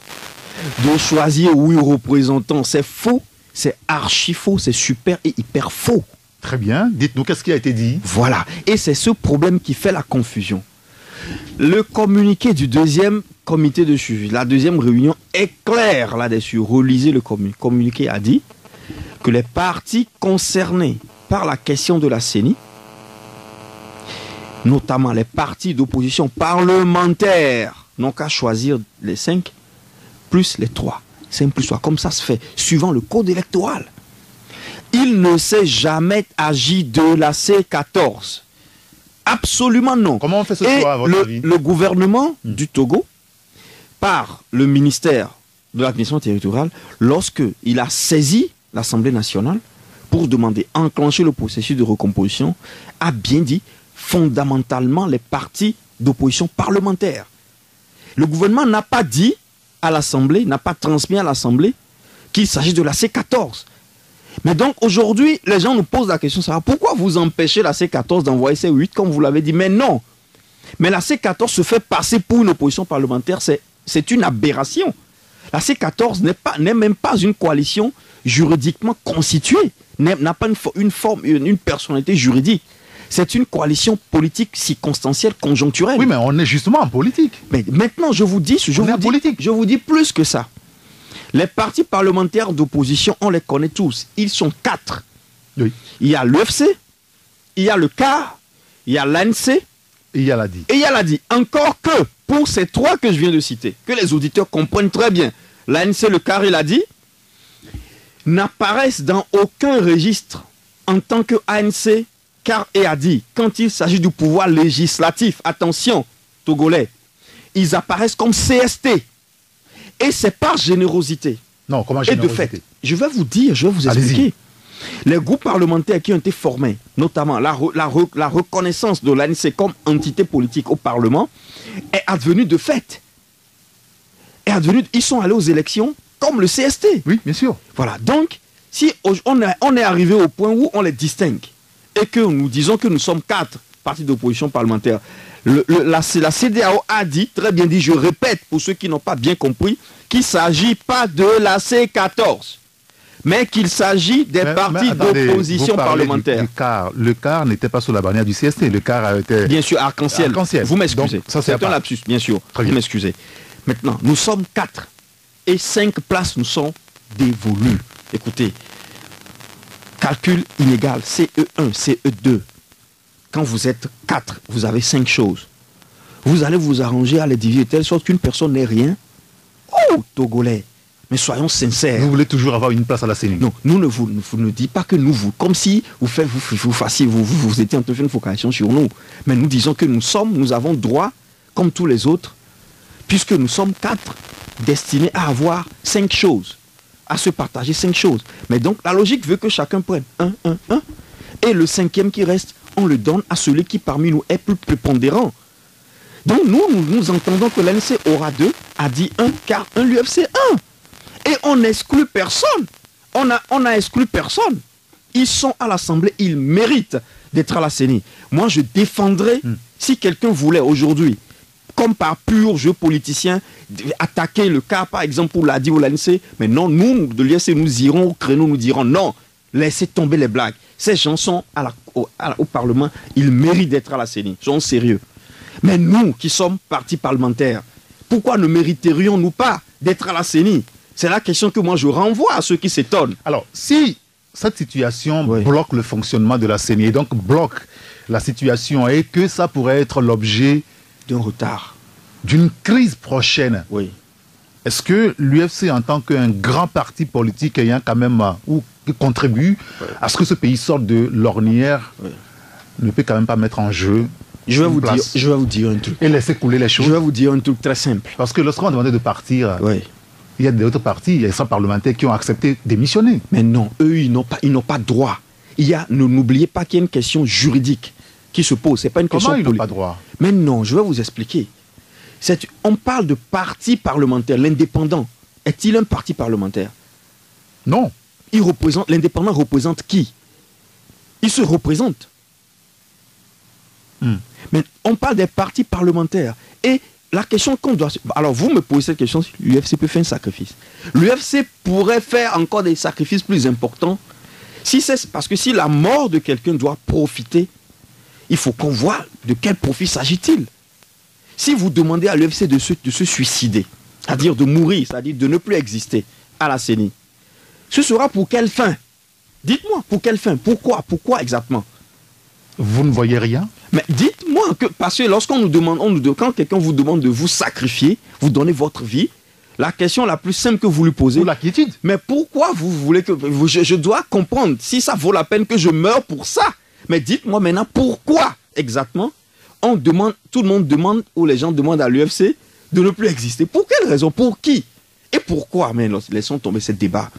de choisir 8 représentants. C'est faux, c'est archi faux, c'est super et hyper faux. Très bien. Dites-nous, qu'est-ce qui a été dit? Voilà. Et c'est ce problème qui fait la confusion. Le communiqué du 2e comité de suivi, la 2e réunion est claire là-dessus. Relisez le communiqué. Le communiqué a dit que les partis concernés par la question de la CENI, notamment les partis d'opposition parlementaire, n'ont qu'à choisir les 5 plus les 3. simple histoire, comme ça se fait, suivant le code électoral. Il ne s'est jamais agi de la C14. Absolument non. Comment on fait ce choix, à votre avis? Le gouvernement du Togo, par le ministère de l'administration territoriale, lorsqu'il a saisi l'Assemblée nationale pour demander enclencher le processus de recomposition, a bien dit fondamentalement les partis d'opposition parlementaire. Le gouvernement n'a pas dit à l'Assemblée, n'a pas transmis à l'Assemblée qu'il s'agit de la C14. Mais donc aujourd'hui, les gens nous posent la question, ça, pourquoi vous empêchez la C14 d'envoyer C8 comme vous l'avez dit? Mais non. Mais la C14 se fait passer pour une opposition parlementaire, c'est une aberration. La C14 n'est même pas une coalition juridiquement constituée, n'a pas une personnalité juridique. C'est une coalition politique circonstancielle, conjoncturelle. Oui, mais on est justement en politique. Mais maintenant, je vous dis plus que ça. Les partis parlementaires d'opposition, on les connaît tous. Ils sont 4. Oui. Il y a l'UFC, il y a le CAR, il y a l'ANC et il y a l'ADI. Et il y a l'ADI. Encore que, pour ces 3 que je viens de citer, que les auditeurs comprennent très bien, l'ANC, le CAR et l'ADI n'apparaissent dans aucun registre en tant que ANC, CAR et ADI. Quand il s'agit du pouvoir législatif, attention, Togolais, ils apparaissent comme CST. Et c'est par générosité. Non, comment générosité? Et de fait, je vais vous expliquer. Les groupes parlementaires qui ont été formés, notamment la reconnaissance de l'ANC comme entité politique au Parlement, est advenue de fait. Ils sont allés aux élections comme le CST. Oui, bien sûr. Voilà. Donc, si on est arrivé au point où on les distingue et que nous disons que nous sommes 4 partis d'opposition parlementaire, la CEDEAO a dit, très bien dit, je répète pour ceux qui n'ont pas bien compris, qu'il ne s'agit pas de la C14, mais qu'il s'agit des partis d'opposition parlementaire. Le CAR n'était pas sous la bannière du CST, le CAR a été... Bien sûr, arc-en-ciel. Vous m'excusez, c'est un lapsus, bien sûr. Vous m'excusez. Maintenant, nous sommes 4 et 5 places nous sont dévolues. Écoutez, calcul inégal, CE1, CE2. Quand vous êtes 4, vous avez 5 choses. Vous allez vous arranger à les diviser de telle sorte qu'une personne n'ait rien. Oh, Togolais, mais soyons sincères. Vous voulez toujours avoir une place à la CENI? Non, nous ne dites pas que nous, comme si vous étiez en train de faire une focalisation sur nous. Mais nous disons que nous avons droit, comme tous les autres, puisque nous sommes 4 destinés à avoir 5 choses, à se partager 5 choses. Mais donc, la logique veut que chacun prenne un, et le 5e qui reste, on le donne à celui qui parmi nous est plus prépondérant. Donc nous entendons que l'ANC aura 2, ADI 1, CAR 1, l'UFC 1. Et on n'exclut personne. On a exclu personne. Ils sont à l'Assemblée, ils méritent d'être à la CENI. Moi, je défendrais, si quelqu'un voulait aujourd'hui, comme par pur jeu politicien, attaquer le CAR, par exemple, pour l'ADI ou l'ANC, mais non, nous, de l'UFC, nous irons au créneau, nous dirons non, laissez tomber les blagues. Ces gens sont au Parlement, ils méritent d'être à la CENI, ils sont sérieux. Mais nous, qui sommes partis parlementaires, pourquoi ne mériterions-nous pas d'être à la CENI? C'est la question que moi je renvoie à ceux qui s'étonnent. Alors, si cette situation bloque le fonctionnement de la CENI, et donc bloque la situation, et que ça pourrait être l'objet d'un retard, d'une crise prochaine, est-ce que l'UFC, en tant qu'un grand parti politique ayant quand même, ou qui contribue à ce que ce pays sorte de l'ornière, ne peut quand même pas mettre en jeu? Je vais vous dire un truc. Et laisser couler les choses. Je vais vous dire un truc très simple. Parce que lorsqu'on a demandé de partir, il y a d'autres partis, il y a des parlementaires qui ont accepté de démissionner. Mais non, eux, ils n'ont pas droit. N'oubliez pas qu'il y a une question juridique qui se pose. C'est pas une question politique. Comment ils n'ont pas droit? Mais non, je vais vous expliquer. On parle de parti parlementaire. L'indépendant, est-il un parti parlementaire? Non. L'indépendant représente qui? Il se représente. Mais on parle des partis parlementaires. Et la question qu'on doit... Alors vous me posez cette question, l'UFC peut faire un sacrifice. L'UFC pourrait faire encore des sacrifices plus importants. Parce que si la mort de quelqu'un doit profiter, il faut qu'on voit de quel profit s'agit-il. Si vous demandez à l'UFC de se suicider, c'est-à-dire de mourir, c'est-à-dire de ne plus exister à la CENI, ce sera pour quelle fin? Dites-moi, pour quelle fin? Pourquoi exactement? Vous ne voyez rien? Mais dites-moi que, parce que lorsqu'on nous demande, quand quelqu'un vous demande de vous sacrifier, vous donnez votre vie, La question la plus simple que vous lui posez. Pour l'inquiétude. Mais pourquoi vous voulez que... Je dois comprendre si ça vaut la peine que je meure pour ça. Mais dites-moi maintenant pourquoi exactement on demande, tout le monde demande, ou les gens demandent à l'UFC de ne plus exister. Pour quelle raison? Pour qui? Et pourquoi? Mais laissons tomber ce débat.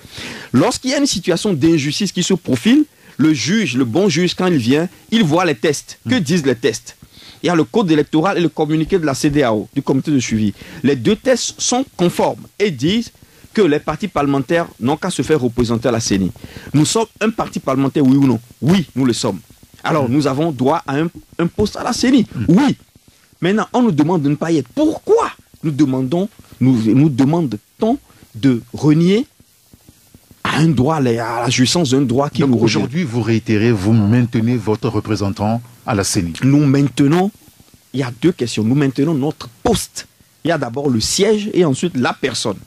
Lorsqu'il y a une situation d'injustice qui se profile, le juge, le bon juge, quand il vient, il voit les tests. Que disent les tests? Il y a le code électoral et le communiqué de la CEDEAO, du comité de suivi. Les deux tests sont conformes et disent que les partis parlementaires n'ont qu'à se faire représenter à la CENI. Nous sommes un parti parlementaire, oui ou non? Oui, nous le sommes. Alors, nous avons droit à un poste à la CENI. Oui. Maintenant, on nous demande de ne pas y être. Pourquoi nous demandons-t-on de renier à un droit, à la jouissance d'un droit qui nous revient? Aujourd'hui, vous réitérez, vous maintenez votre représentant à la CENI. Nous maintenons, il y a deux questions. Nous maintenons notre poste. Il y a d'abord le siège et ensuite la personne.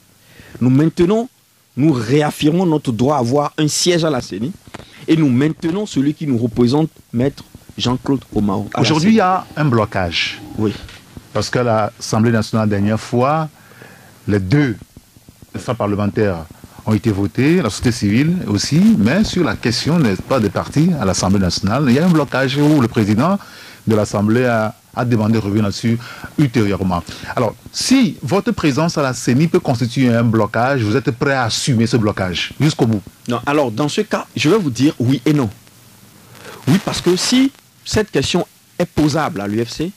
Nous maintenons, nous réaffirmons notre droit à avoir un siège à la CENI. Et nous maintenons celui qui nous représente, Maître Jean-Claude Omao. Aujourd'hui, il y a un blocage. Oui. Parce qu'à l'Assemblée nationale, la dernière fois, les deux parlementaires ont été votés, la société civile aussi, mais sur la question, n'est-ce pas, des partis à l'Assemblée nationale, il y a un blocage où le président de l'Assemblée a demandé de revenir là-dessus ultérieurement. Alors, si votre présence à la CENI peut constituer un blocage, vous êtes prêt à assumer ce blocage jusqu'au bout? Non, alors dans ce cas, je vais vous dire oui et non. Oui, parce que si cette question est posable à l'UFC,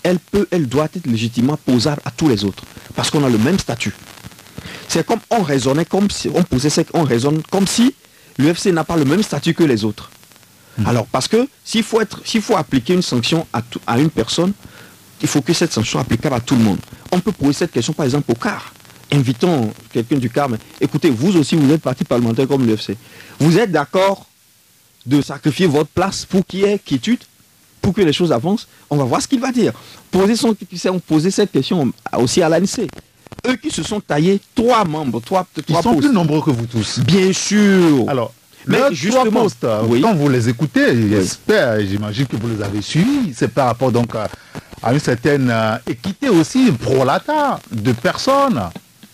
elle doit être légitimement posable à tous les autres. Parce qu'on a le même statut. C'est comme on raisonnait, comme si on raisonne comme si l'UFC n'a pas le même statut que les autres. Alors, parce que s'il faut appliquer une sanction à une personne, il faut que cette sanction soit applicable à tout le monde. On peut poser cette question, par exemple, au CAR. Invitons quelqu'un du CAR, mais écoutez, vous aussi, vous êtes parti parlementaire comme l'UFC. Vous êtes d'accord de sacrifier votre place pour qu'il y ait quiétude, pour que les choses avancent? On va voir ce qu'il va dire. Poser cette question aussi à l'ANC. Eux qui se sont taillés 3 membres, 3 Ils sont postes. plus nombreux que vous tous. Bien sûr. Alors, mais justement, 3 postes, oui. Quand vous les écoutez, j'espère, j'imagine que vous les avez suivis, c'est par rapport donc à une certaine équité aussi prolata de personnes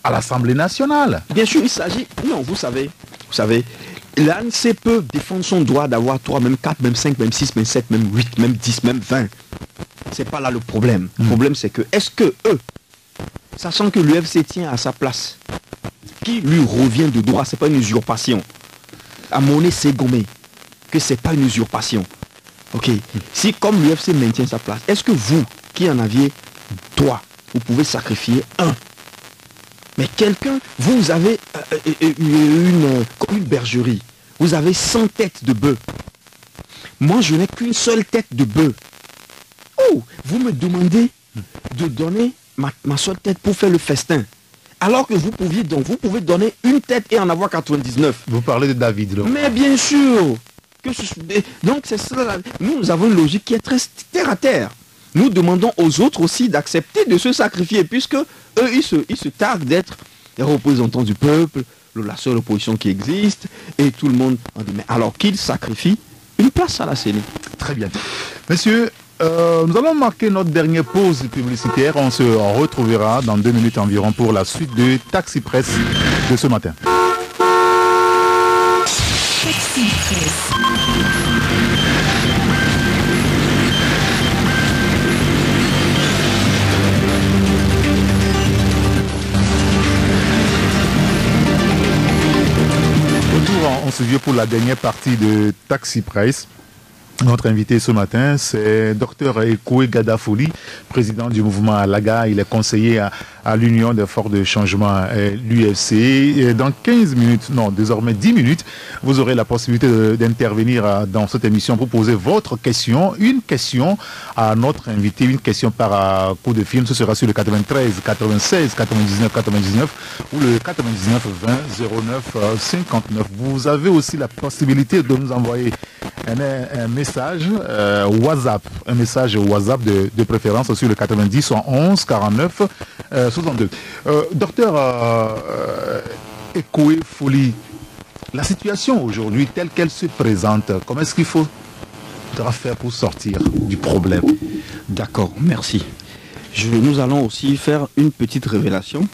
à l'Assemblée nationale. Bien sûr, il s'agit... Non, vous savez, l'ANC peut défendre son droit d'avoir 3, même 4, même 5, même 6, même 7, même 8, même 10, même 20. C'est pas là le problème. Le problème, c'est que, est-ce que eux, sachant que l'UFC tient à sa place, qui lui revient de droit, c'est pas une usurpation. À Monet Ségomé, que c'est pas une usurpation. Ok. Si comme l'UFC maintient sa place, est-ce que vous, qui en aviez 3, vous pouvez sacrifier 1? Mais quelqu'un, vous avez une bergerie, vous avez 100 têtes de bœufs. Moi, je n'ai qu'une seule tête de bœuf. Oh, vous me demandez de donner ma seule tête pour faire le festin. Alors que vous pouvez donner une tête et en avoir 99. Vous parlez de David, là. Mais bien sûr. Donc c'est ça. Nous avons une logique qui est très terre à terre. Nous demandons aux autres aussi d'accepter de se sacrifier, puisque eux, ils se targuent d'être les représentants du peuple, la seule opposition qui existe, et tout le monde en dit, mais alors qu'ils sacrifient une place à la CENI. Très bien. Messieurs, nous allons marquer notre dernière pause publicitaire. On se retrouvera dans 2 minutes environ pour la suite de Taxi Presse de ce matin. Taxi Presse. On se vient pour la dernière partie de Taxi Presse. Notre invité ce matin, c'est Dr Ekoué Gadafoli, président du mouvement Alaga. Il est conseiller à l'Union des forces de changement, l'UFC. Et dans 15 minutes, non, désormais 10 minutes, vous aurez la possibilité d'intervenir dans cette émission pour poser votre question. Une question à notre invité, une question par coup de film. Ce sera sur le 93, 96, 99, 99 ou le 99, 20, 09, 59. Vous avez aussi la possibilité de nous envoyer un message WhatsApp, un message WhatsApp de préférence sur le 90 111 49 62. Docteur Ekoué Foli, la situation aujourd'hui telle qu'elle se présente, comment est-ce qu'il faut faire pour sortir du problème? D'accord, merci. Nous allons aussi faire une petite révélation.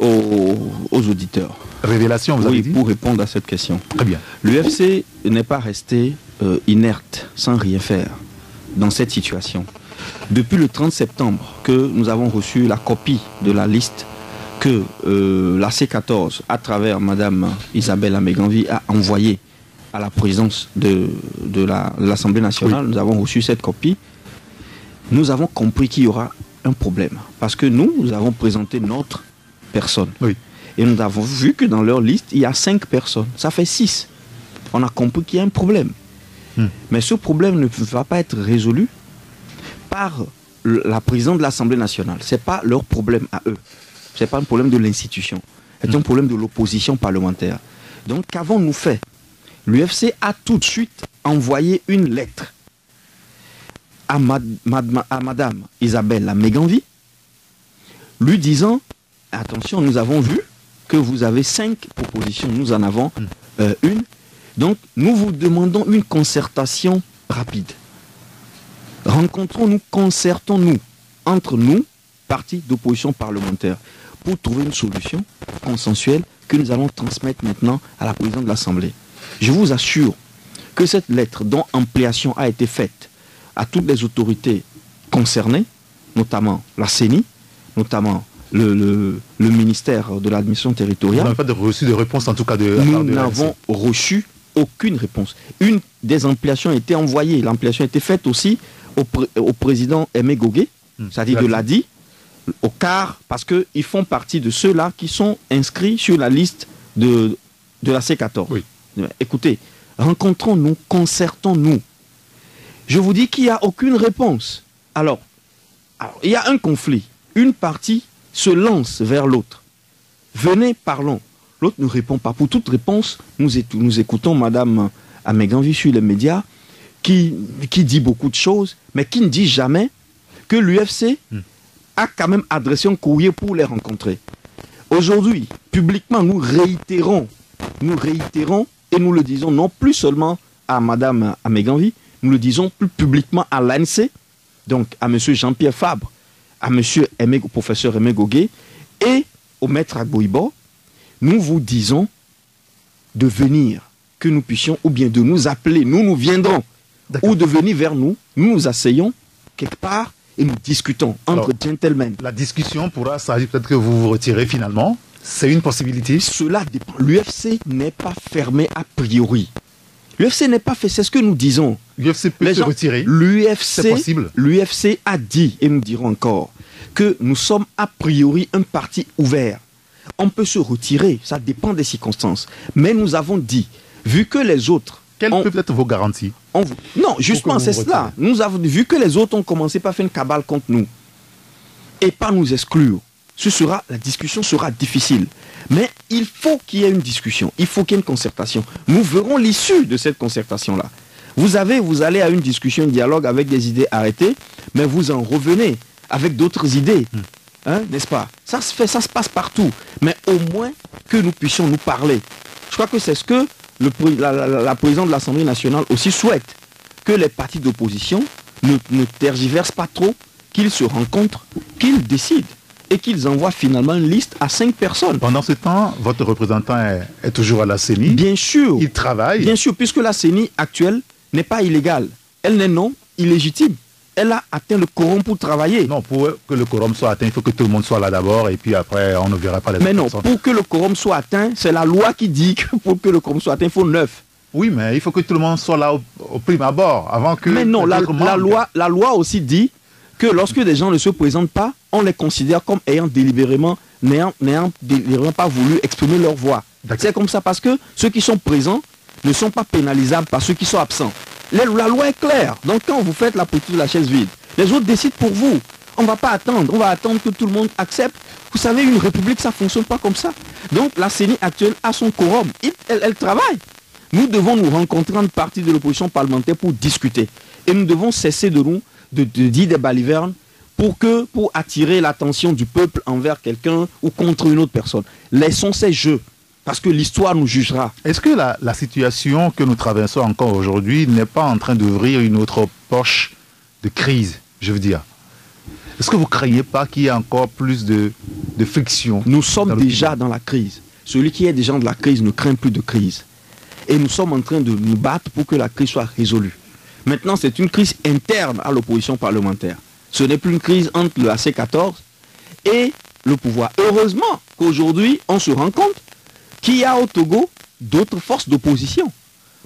aux auditeurs. Révélation, vous avez dit? Pour répondre à cette question. Très bien. L'UFC n'est pas resté inerte, sans rien faire, dans cette situation. Depuis le 30 septembre, que nous avons reçu la copie de la liste que la C14, à travers Madame Isabelle Améganvi, a envoyée à la présidence de l'Assemblée nationale, oui. Nous avons reçu cette copie. Nous avons compris qu'il y aura un problème. Parce que nous avons présenté notre personne. Oui. Et nous avons vu que dans leur liste, il y a 5 personnes. Ça fait 6. On a compris qu'il y a un problème. Mais ce problème ne va pas être résolu par la présidente de l'Assemblée nationale. Ce n'est pas leur problème à eux. Ce n'est pas un problème de l'institution. C'est un problème de l'opposition parlementaire. Donc, qu'avons-nous fait? L'UFC a tout de suite envoyé une lettre à Madame Isabelle Améganvi, lui disant, attention, nous avons vu que vous avez 5 propositions, nous en avons une. Donc, nous vous demandons une concertation rapide. Rencontrons-nous, concertons-nous entre nous, partis d'opposition parlementaire, pour trouver une solution consensuelle que nous allons transmettre maintenant à la présidente de l'Assemblée. Je vous assure que cette lettre dont ampliation a été faite à toutes les autorités concernées, notamment la CENI, notamment le ministère de l'administration territoriale. Vous n'avez pas reçu de réponse en tout cas de... Nous n'avons reçu aucune réponse. Une des ampliations a été envoyée. L'ampliation a été faite aussi au président Aimé Gogué, c'est-à-dire de l'ADI, au CAR, parce qu'ils font partie de ceux-là qui sont inscrits sur la liste de la C14. Oui. Écoutez, rencontrons-nous, concertons-nous. Je vous dis qu'il n'y a aucune réponse. Alors, il y a un conflit. Une partie se lance vers l'autre. Venez, parlons. L'autre ne répond pas. Pour toute réponse, nous écoutons Madame Améganvi sur les médias qui dit beaucoup de choses, mais qui ne dit jamais que l'UFC a quand même adressé un courrier pour les rencontrer. Aujourd'hui, publiquement, nous réitérons et nous le disons non plus seulement à Madame Améganvi, nous le disons plus publiquement à l'ANC, donc à M. Jean-Pierre Fabre, à M. Professeur Aimé Gogué et au maître Agboibo, nous vous disons de venir, que nous puissions, ou bien de nous appeler, nous viendrons, ou de venir vers nous, nous nous asseyons quelque part et nous discutons entre gentlemen. La discussion pourra s'agir peut-être que vous vous retirez finalement. C'est une possibilité. Cela dépend. L'UFC n'est pas fermé a priori. L'UFC n'est pas fait, c'est ce que nous disons. L'UFC peut se retirer. C'est possible. L'UFC a dit, et nous dirons encore, que nous sommes a priori un parti ouvert. On peut se retirer, ça dépend des circonstances. Mais nous avons dit, vu que les autres... Quelles peuvent être vos garanties? Non, justement, c'est cela. Nous avons vu que les autres ont commencé par faire une cabale contre nous. Et pas nous exclure. La discussion sera difficile. Mais il faut qu'il y ait une discussion. Il faut qu'il y ait une concertation. Nous verrons l'issue de cette concertation-là. Vous allez à une discussion, un dialogue avec des idées arrêtées, mais vous en revenez avec d'autres idées. N'est-ce pas? Ça se passe partout. Mais au moins que nous puissions nous parler. Je crois que c'est ce que la présidente de l'Assemblée nationale aussi souhaite. Que les partis d'opposition ne tergiversent pas trop, qu'ils se rencontrent, qu'ils décident. Et qu'ils envoient finalement une liste à 5 personnes. Pendant ce temps, votre représentant est toujours à la CENI. Bien sûr. Il travaille. Bien sûr, puisque la CENI actuelle n'est pas illégale. Elle n'est non illégitime. Elle a atteint le quorum pour travailler. Non, pour que le quorum soit atteint, il faut que tout le monde soit là d'abord et puis après, on ne verra pas les Mais non, personnes. Pour que le quorum soit atteint, c'est la loi qui dit que pour que le quorum soit atteint, il faut 9. Oui, mais il faut que tout le monde soit là au prime abord, avant que... Mais non, la loi aussi dit que lorsque des gens ne se présentent pas, on les considère comme ayant délibérément pas voulu exprimer leur voix. C'est comme ça parce que ceux qui sont présents ne sont pas pénalisables par ceux qui sont absents. La loi est claire. Donc quand vous faites la politique de la chaise vide, les autres décident pour vous. On ne va pas attendre. On va attendre que tout le monde accepte. Vous savez, une république, ça ne fonctionne pas comme ça. Donc la CENI actuelle a son quorum. Elle travaille. Nous devons nous rencontrer en partie de l'opposition parlementaire pour discuter. Et nous devons cesser de dire des balivernes pour attirer l'attention du peuple envers quelqu'un ou contre une autre personne. Laissons ces jeux, parce que l'histoire nous jugera. Est-ce que la situation que nous traversons encore aujourd'hui n'est pas en train d'ouvrir une autre poche de crise, je veux dire? Est-ce que vous ne craignez pas qu'il y ait encore plus de de friction. Nous sommes déjà dans la crise. Celui qui est déjà dans la crise ne craint plus de crise. Et nous sommes en train de nous battre pour que la crise soit résolue. Maintenant, c'est une crise interne à l'opposition parlementaire. Ce n'est plus une crise entre le AC14 et le pouvoir. Heureusement qu'aujourd'hui, on se rend compte qu'il y a au Togo d'autres forces d'opposition.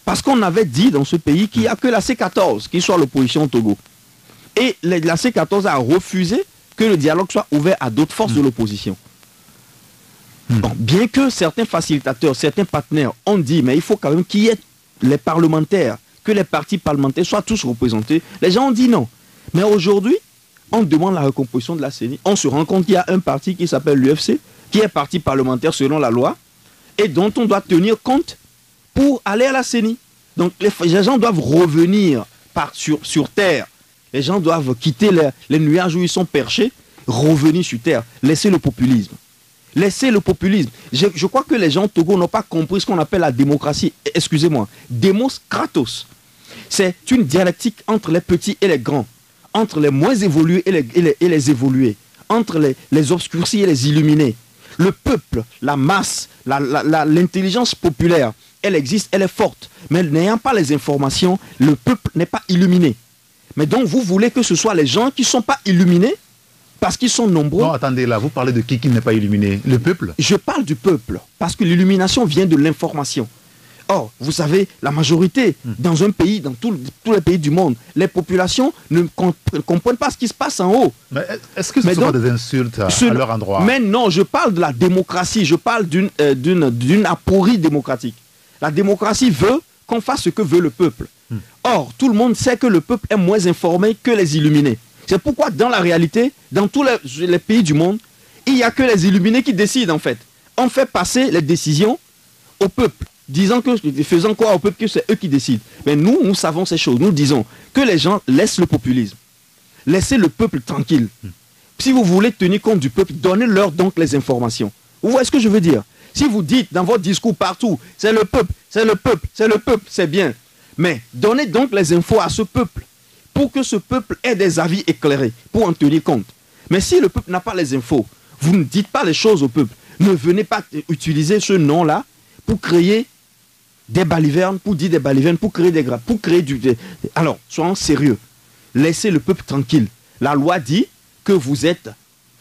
Parce qu'on avait dit dans ce pays qu'il n'y a que la C14 qui soit l'opposition au Togo. Et la C14 a refusé que le dialogue soit ouvert à d'autres forces de l'opposition. Bon, bien que certains facilitateurs, certains partenaires ont dit, mais il faut quand même qu'il y ait les parlementaires, que les partis parlementaires soient tous représentés. Les gens ont dit non. Mais aujourd'hui, on demande la recomposition de la CENI. On se rend compte qu'il y a un parti qui s'appelle l'UFC, qui est parti parlementaire selon la loi, et dont on doit tenir compte pour aller à la CENI. Donc les gens doivent revenir sur terre. Les gens doivent quitter les nuages où ils sont perchés, revenir sur terre, laisser le populisme. Laissez le populisme. Je crois que les gens au Togo n'ont pas compris ce qu'on appelle la démocratie. Excusez-moi. Demos kratos. C'est une dialectique entre les petits et les grands. Entre les moins évolués et les évolués. Entre les obscurcis et les illuminés. Le peuple, la masse, l'intelligence populaire, elle existe, elle est forte. Mais n'ayant pas les informations, le peuple n'est pas illuminé. Mais donc vous voulez que ce soit les gens qui ne sont pas illuminés parce qu'ils sont nombreux. Non, attendez, là, vous parlez de qui n'est pas illuminé? Le peuple? Je parle du peuple, parce que l'illumination vient de l'information. Or, vous savez, la majorité, dans un pays, dans tous les pays du monde, les populations ne comprennent pas ce qui se passe en haut. Mais est-ce que ce sont des insultes à leur endroit? Mais non, je parle de la démocratie, je parle d'une aporie démocratique. La démocratie veut qu'on fasse ce que veut le peuple. Or, tout le monde sait que le peuple est moins informé que les illuminés. C'est pourquoi, dans la réalité, dans tous les pays du monde, il n'y a que les illuminés qui décident, en fait. On fait passer les décisions au peuple, faisant croire au peuple que c'est eux qui décident. Mais nous savons ces choses. Nous disons que les gens laissent le populisme. Laissez le peuple tranquille. Si vous voulez tenir compte du peuple, donnez-leur donc les informations. Vous voyez ce que je veux dire? Si vous dites dans votre discours partout, c'est le peuple, c'est le peuple, c'est le peuple, c'est bien. Mais donnez donc les infos à ce peuple pour que ce peuple ait des avis éclairés, pour en tenir compte. Mais si le peuple n'a pas les infos, vous ne dites pas les choses au peuple. Ne venez pas utiliser ce nom-là pour créer des balivernes, pour dire des balivernes, pour créer des grappes, pour créer du... Alors, soyons sérieux. Laissez le peuple tranquille. La loi dit que vous êtes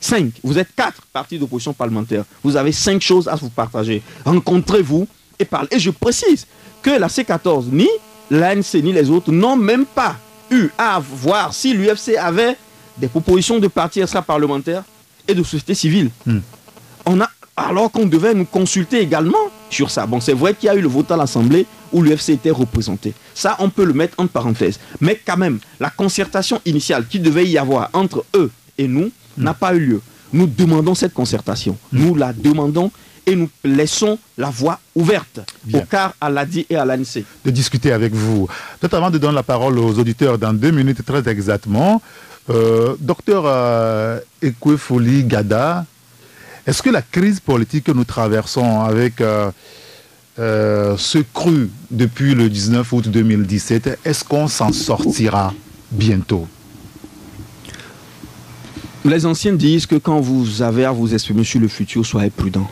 4 partis d'opposition parlementaire. Vous avez 5 choses à vous partager. Rencontrez-vous et parlez. Et je précise que la C14, ni l'ANC, ni les autres, n'ont même pas eu à voir si l'UFC avait des propositions de partis extra-parlementaires et de société civile. Alors qu'on devait nous consulter également sur ça. Bon, c'est vrai qu'il y a eu le vote à l'Assemblée où l'UFC était représenté. Ça, on peut le mettre entre parenthèses. Mais quand même, la concertation initiale qui devait y avoir entre eux et nous n'a pas eu lieu. Nous demandons cette concertation. Nous la demandons et nous laissons la voie ouverte au CAR, à l'ADI et à l'ANC. De discuter avec vous. Peut-être avant de donner la parole aux auditeurs dans 2 minutes très exactement, docteur Ekwefoli Gada, est-ce que la crise politique que nous traversons avec ce cru depuis le 19 août 2017, est-ce qu'on s'en sortira bientôt? Les anciens disent que quand vous avez à vous exprimer sur le futur, soyez prudent.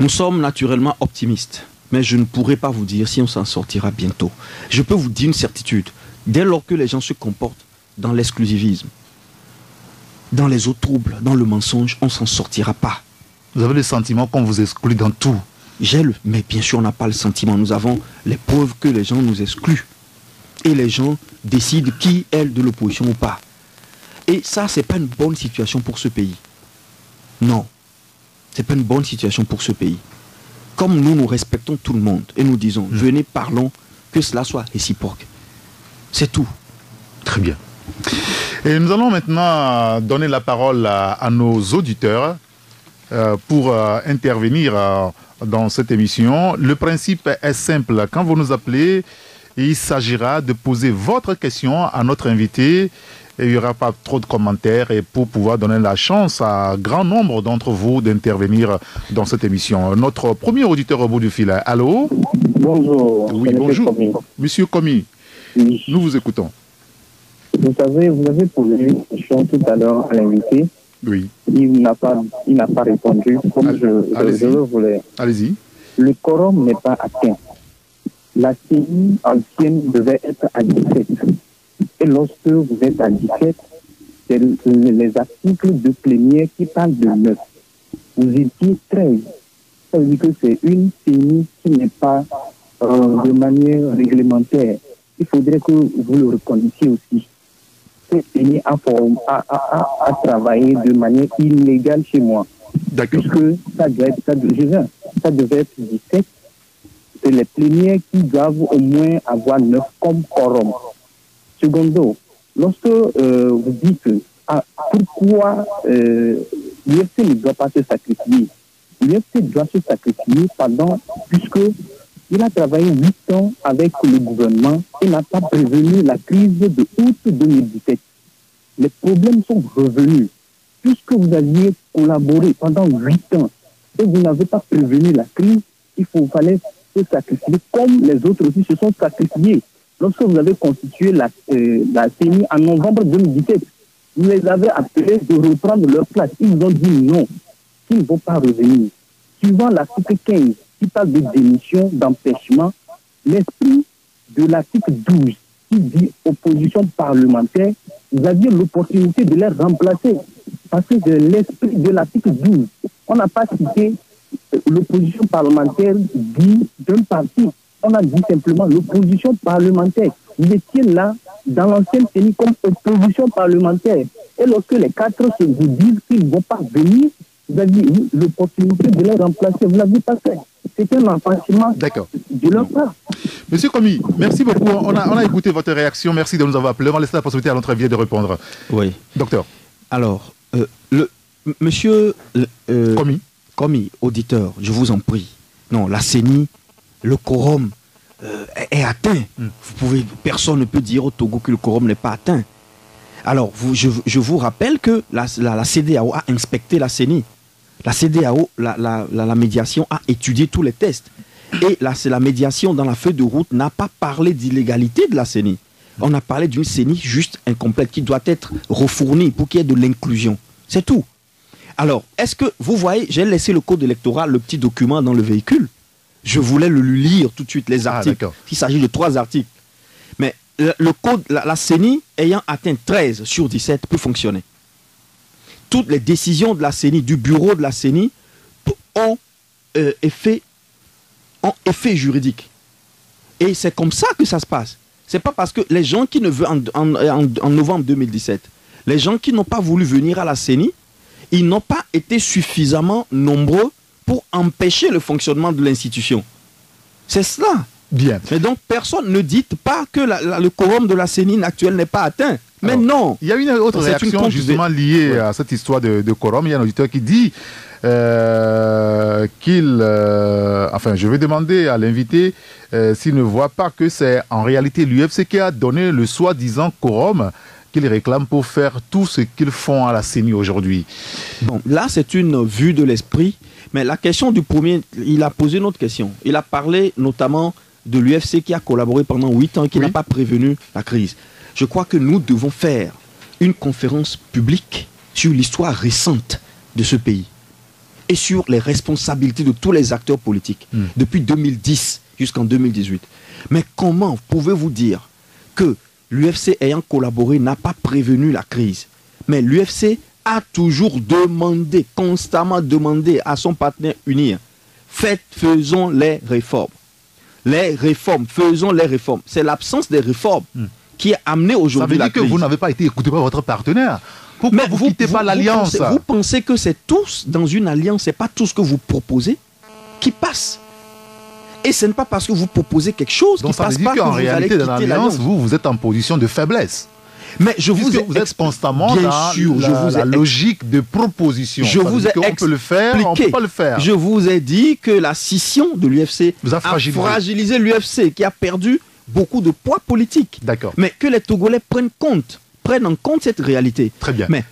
Nous sommes naturellement optimistes, mais je ne pourrai pas vous dire si on s'en sortira bientôt. Je peux vous dire une certitude. Dès lors que les gens se comportent dans l'exclusivisme, dans les autres troubles, dans le mensonge, on ne s'en sortira pas. Vous avez le sentiment qu'on vous exclut dans tout? Mais bien sûr, on n'a pas le sentiment. Nous avons les preuves que les gens nous excluent. Et les gens décident qui est de l'opposition ou pas. Et ça, ce n'est pas une bonne situation pour ce pays. Non. Ce n'est pas une bonne situation pour ce pays. Comme nous respectons tout le monde et nous disons, venez, parlons, que cela soit réciproque. C'est tout. Très bien. Et nous allons maintenant donner la parole à nos auditeurs pour intervenir dans cette émission. Le principe est simple. Quand vous nous appelez, il s'agira de poser votre question à notre invité. Et il n'y aura pas trop de commentaires et pour pouvoir donner la chance à un grand nombre d'entre vous d'intervenir dans cette émission. Notre premier auditeur au bout du fil. Allô? Bonjour. Oui, bonjour. Monsieur Komi, oui. Nous vous écoutons. Vous savez, vous avez posé une question tout à l'heure à l'invité Oui. Il n'a pas répondu comme je le voulais. Allez-y. Le quorum n'est pas atteint. La CENI ancienne devait être à 17. Et lorsque vous êtes à 17, c'est les articles de plénière qui parlent de 9. Vous étiez 13. Ça veut dire que c'est une CENI qui n'est pas de manière réglementaire. Il faudrait que vous le reconnaissiez aussi. Cette CENI a travaillé de manière illégale chez moi. D'accord. Puisque ça devait être 17. C'est les plénières qui doivent au moins avoir 9 comme quorum. Secondo, lorsque vous dites pourquoi l'UFC ne doit pas se sacrifier, l'UFC doit se sacrifier puisque il a travaillé 8 ans avec le gouvernement et n'a pas prévenu la crise de août 2017. Les problèmes sont revenus. Puisque vous aviez collaboré pendant 8 ans et vous n'avez pas prévenu la crise, fallait se sacrifier comme les autres aussi se sont sacrifiés. Lorsque vous avez constitué la CENI en novembre 2017, vous les avez appelés de reprendre leur place. Ils ont dit non, qu'ils ne vont pas revenir. Suivant l'article 15, qui parle de démission, d'empêchement, l'esprit de l'article 12, qui dit opposition parlementaire, vous aviez l'opportunité de les remplacer. Parce que de l'esprit de l'article 12, on n'a pas cité l'opposition parlementaire dit d'un parti. On a dit simplement l'opposition parlementaire. Vous étiez là, dans l'ancienne CENI, comme opposition parlementaire. Et lorsque les 4 se vous disent qu'ils ne vont pas venir, vous avez eu l'opportunité de les remplacer. Vous ne l'avez pas fait. C'est un empêchement de leur part. Monsieur Komi, merci beaucoup. On a écouté votre réaction. Merci de nous avoir appelé. On va laisser la possibilité à notre invité de répondre. Oui. Docteur. Alors, monsieur Komi, auditeur, je vous en prie. Non, la CENI, le quorum est atteint. Personne ne peut dire au Togo que le quorum n'est pas atteint. Alors, je vous rappelle que la CEDEAO a inspecté la CENI. La CEDEAO, la médiation, a étudié tous les tests. Et la médiation dans la feuille de route n'a pas parlé d'illégalité de la CENI. On a parlé d'une CENI juste incomplète qui doit être refournie pour qu'il y ait de l'inclusion. C'est tout. Alors, est-ce que vous voyez, j'ai laissé le code électoral, le petit document dans le véhicule. Je voulais le lire tout de suite, les articles. Il s'agit de 3 articles. Mais le code, la CENI ayant atteint 13 sur 17 peut fonctionner. Toutes les décisions de la CENI, du bureau de la CENI, ont effet juridique. Et c'est comme ça que ça se passe. C'est pas parce que les gens qui ne veulent, en novembre 2017, les gens qui n'ont pas voulu venir à la CENI, ils n'ont pas été suffisamment nombreux pour empêcher le fonctionnement de l'institution. C'est cela. Bien. Mais donc, personne ne dit pas que le quorum de la CENI actuelle n'est pas atteint. Mais alors, non. Il y a une autre réaction justement liée à cette histoire de quorum. Il y a un auditeur qui dit je vais demander à l'invité s'il ne voit pas que c'est en réalité l'UFC qui a donné le soi-disant quorum qu'ils réclament pour faire tout ce qu'ils font à la CENI aujourd'hui. Bon, là, c'est une vue de l'esprit. Mais la question du premier, il a posé une autre question. Il a parlé notamment de l'UFC qui a collaboré pendant 8 ans et qui n'a pas prévenu la crise. Je crois que nous devons faire une conférence publique sur l'histoire récente de ce pays et sur les responsabilités de tous les acteurs politiques depuis 2010 jusqu'en 2018. Mais comment pouvez-vous dire que l'UFC ayant collaboré n'a pas prévenu la crise? Mais l'UFC a toujours demandé, constamment demandé à son partenaire UNIR, faisons les réformes. Les réformes, faisons les réformes. C'est l'absence des réformes qui a amené aujourd'hui la crise. Ça veut dire que vous n'avez pas été écouté par votre partenaire. Pourquoi vous ne quittez pas l'alliance? Vous pensez que c'est tous dans une alliance, c'est pas tout ce que vous proposez qui passe. Et ce n'est pas parce que vous proposez quelque chose qui passe pas que vous allez quitter l'alliance. Vous êtes en position de faiblesse. Mais vous êtes constamment dans la logique de proposition. Je vous ai on peut le faire, on ne peut pas le faire. Je vous ai dit que la scission de l'UFC a fragilisé l'UFC, qui a perdu beaucoup de poids politique. D'accord. Mais que les Togolais prennent en compte cette réalité. Très bien. Mais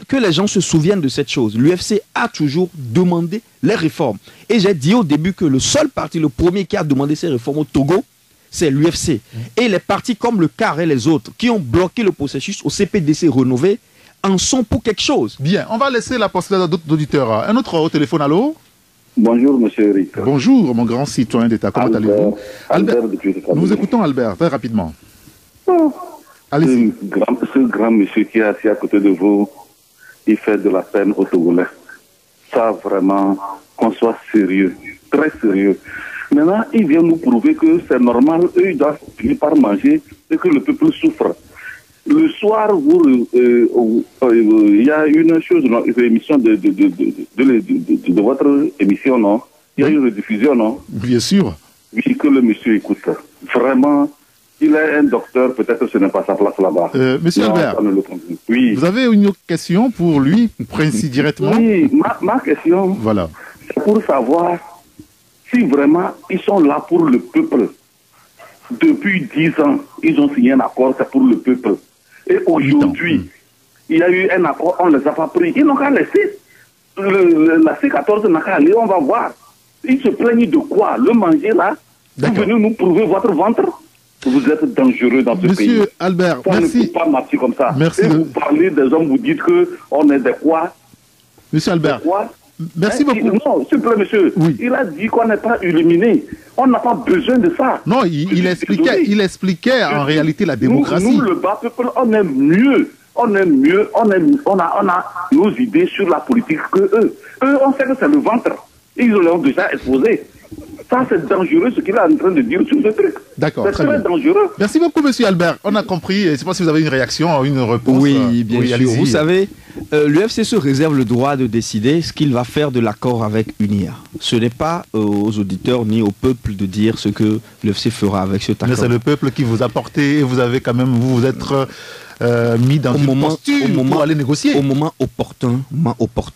que les gens se souviennent de cette chose. L'UFC a toujours demandé les réformes. Et j'ai dit au début que le seul parti, le premier qui a demandé ces réformes au Togo, c'est l'UFC. Et les partis comme le CAR et les autres qui ont bloqué le processus au CPDC rénové en sont pour quelque chose. Bien, on va laisser la possibilité à d'autres auditeurs. Un autre au téléphone, allô? Bonjour, monsieur Eric. Bonjour, mon grand citoyen d'État. Comment allez-vous? Albert, nous vous écoutons, Albert, très rapidement. Oh. Allez-y. Ce grand monsieur qui est assis à côté de vous, il fait de la peine aux Togolais. Ça, vraiment, qu'on soit sérieux, très sérieux. Maintenant, il vient nous prouver que c'est normal, eux, ils doivent finir par manger et que le peuple souffre. Le soir, il y a une chose, une émission de votre émission, non? Il y a une rediffusion, non? Bien sûr. Oui, que le monsieur écoute. Vraiment, il est un docteur, peut-être que ce n'est pas sa place là-bas. Monsieur non, Albert, oui. Vous avez une autre question pour lui, précis directement? Oui, ma question, voilà, c'est pour savoir si vraiment ils sont là pour le peuple. Depuis 10 ans, ils ont signé un accord, c'est pour le peuple. Et aujourd'hui, il y a eu un accord, on ne les a pas pris. Ils n'ont qu'à laisser. La C14 n'a qu'à aller, on va voir. Ils se plaignent de quoi? Le manger là? Vous venez nous prouver votre ventre? Vous êtes dangereux dans ce pays. Monsieur Albert, ça merci. Ne peut pas marcher comme ça. Merci. Et vous parlez des hommes, vous dites qu'on est des quoi? Monsieur Albert, merci beaucoup. Non, s'il vous plaît, monsieur. Oui. Il a dit qu'on n'est pas illuminé. On n'a pas besoin de ça. Non, il expliquait en réalité la démocratie. Nous, le bas peuple, on aime mieux. On aime mieux. On a nos idées sur la politique que eux. Eux, on sait que c'est le ventre. Ils l'ont déjà exposé. Ça, c'est dangereux ce qu'il est en train de dire sur ce truc. D'accord, c'est très dangereux. Merci beaucoup, monsieur Albert. On a compris. Je ne sais pas si vous avez une réaction, une réponse. Oui, bien sûr. Vous savez, l'UFC se réserve le droit de décider ce qu'il va faire de l'accord avec UNIA. Ce n'est pas aux auditeurs ni au peuple de dire ce que l'UFC fera avec cet accord. Mais c'est le peuple qui vous a porté et vous avez quand même, vous êtes mis dans une posture pour aller négocier. Au moment opportun,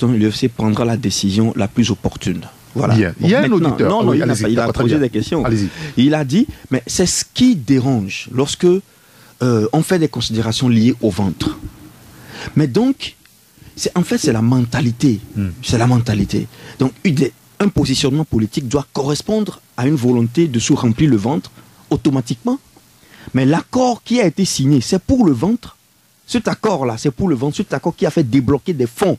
l'UFC prendra la décision la plus opportune. Voilà. Bien. Bon, il y a un auditeur. Non, il a posé des questions. Il a dit, mais c'est ce qui dérange lorsque on fait des considérations liées au ventre. Mais donc, en fait, c'est la mentalité. C'est la mentalité. Donc, un positionnement politique doit correspondre à une volonté de se remplir le ventre automatiquement. Mais l'accord qui a été signé, c'est pour le ventre. Cet accord-là, c'est pour le ventre. Cet accord qui a fait débloquer des fonds.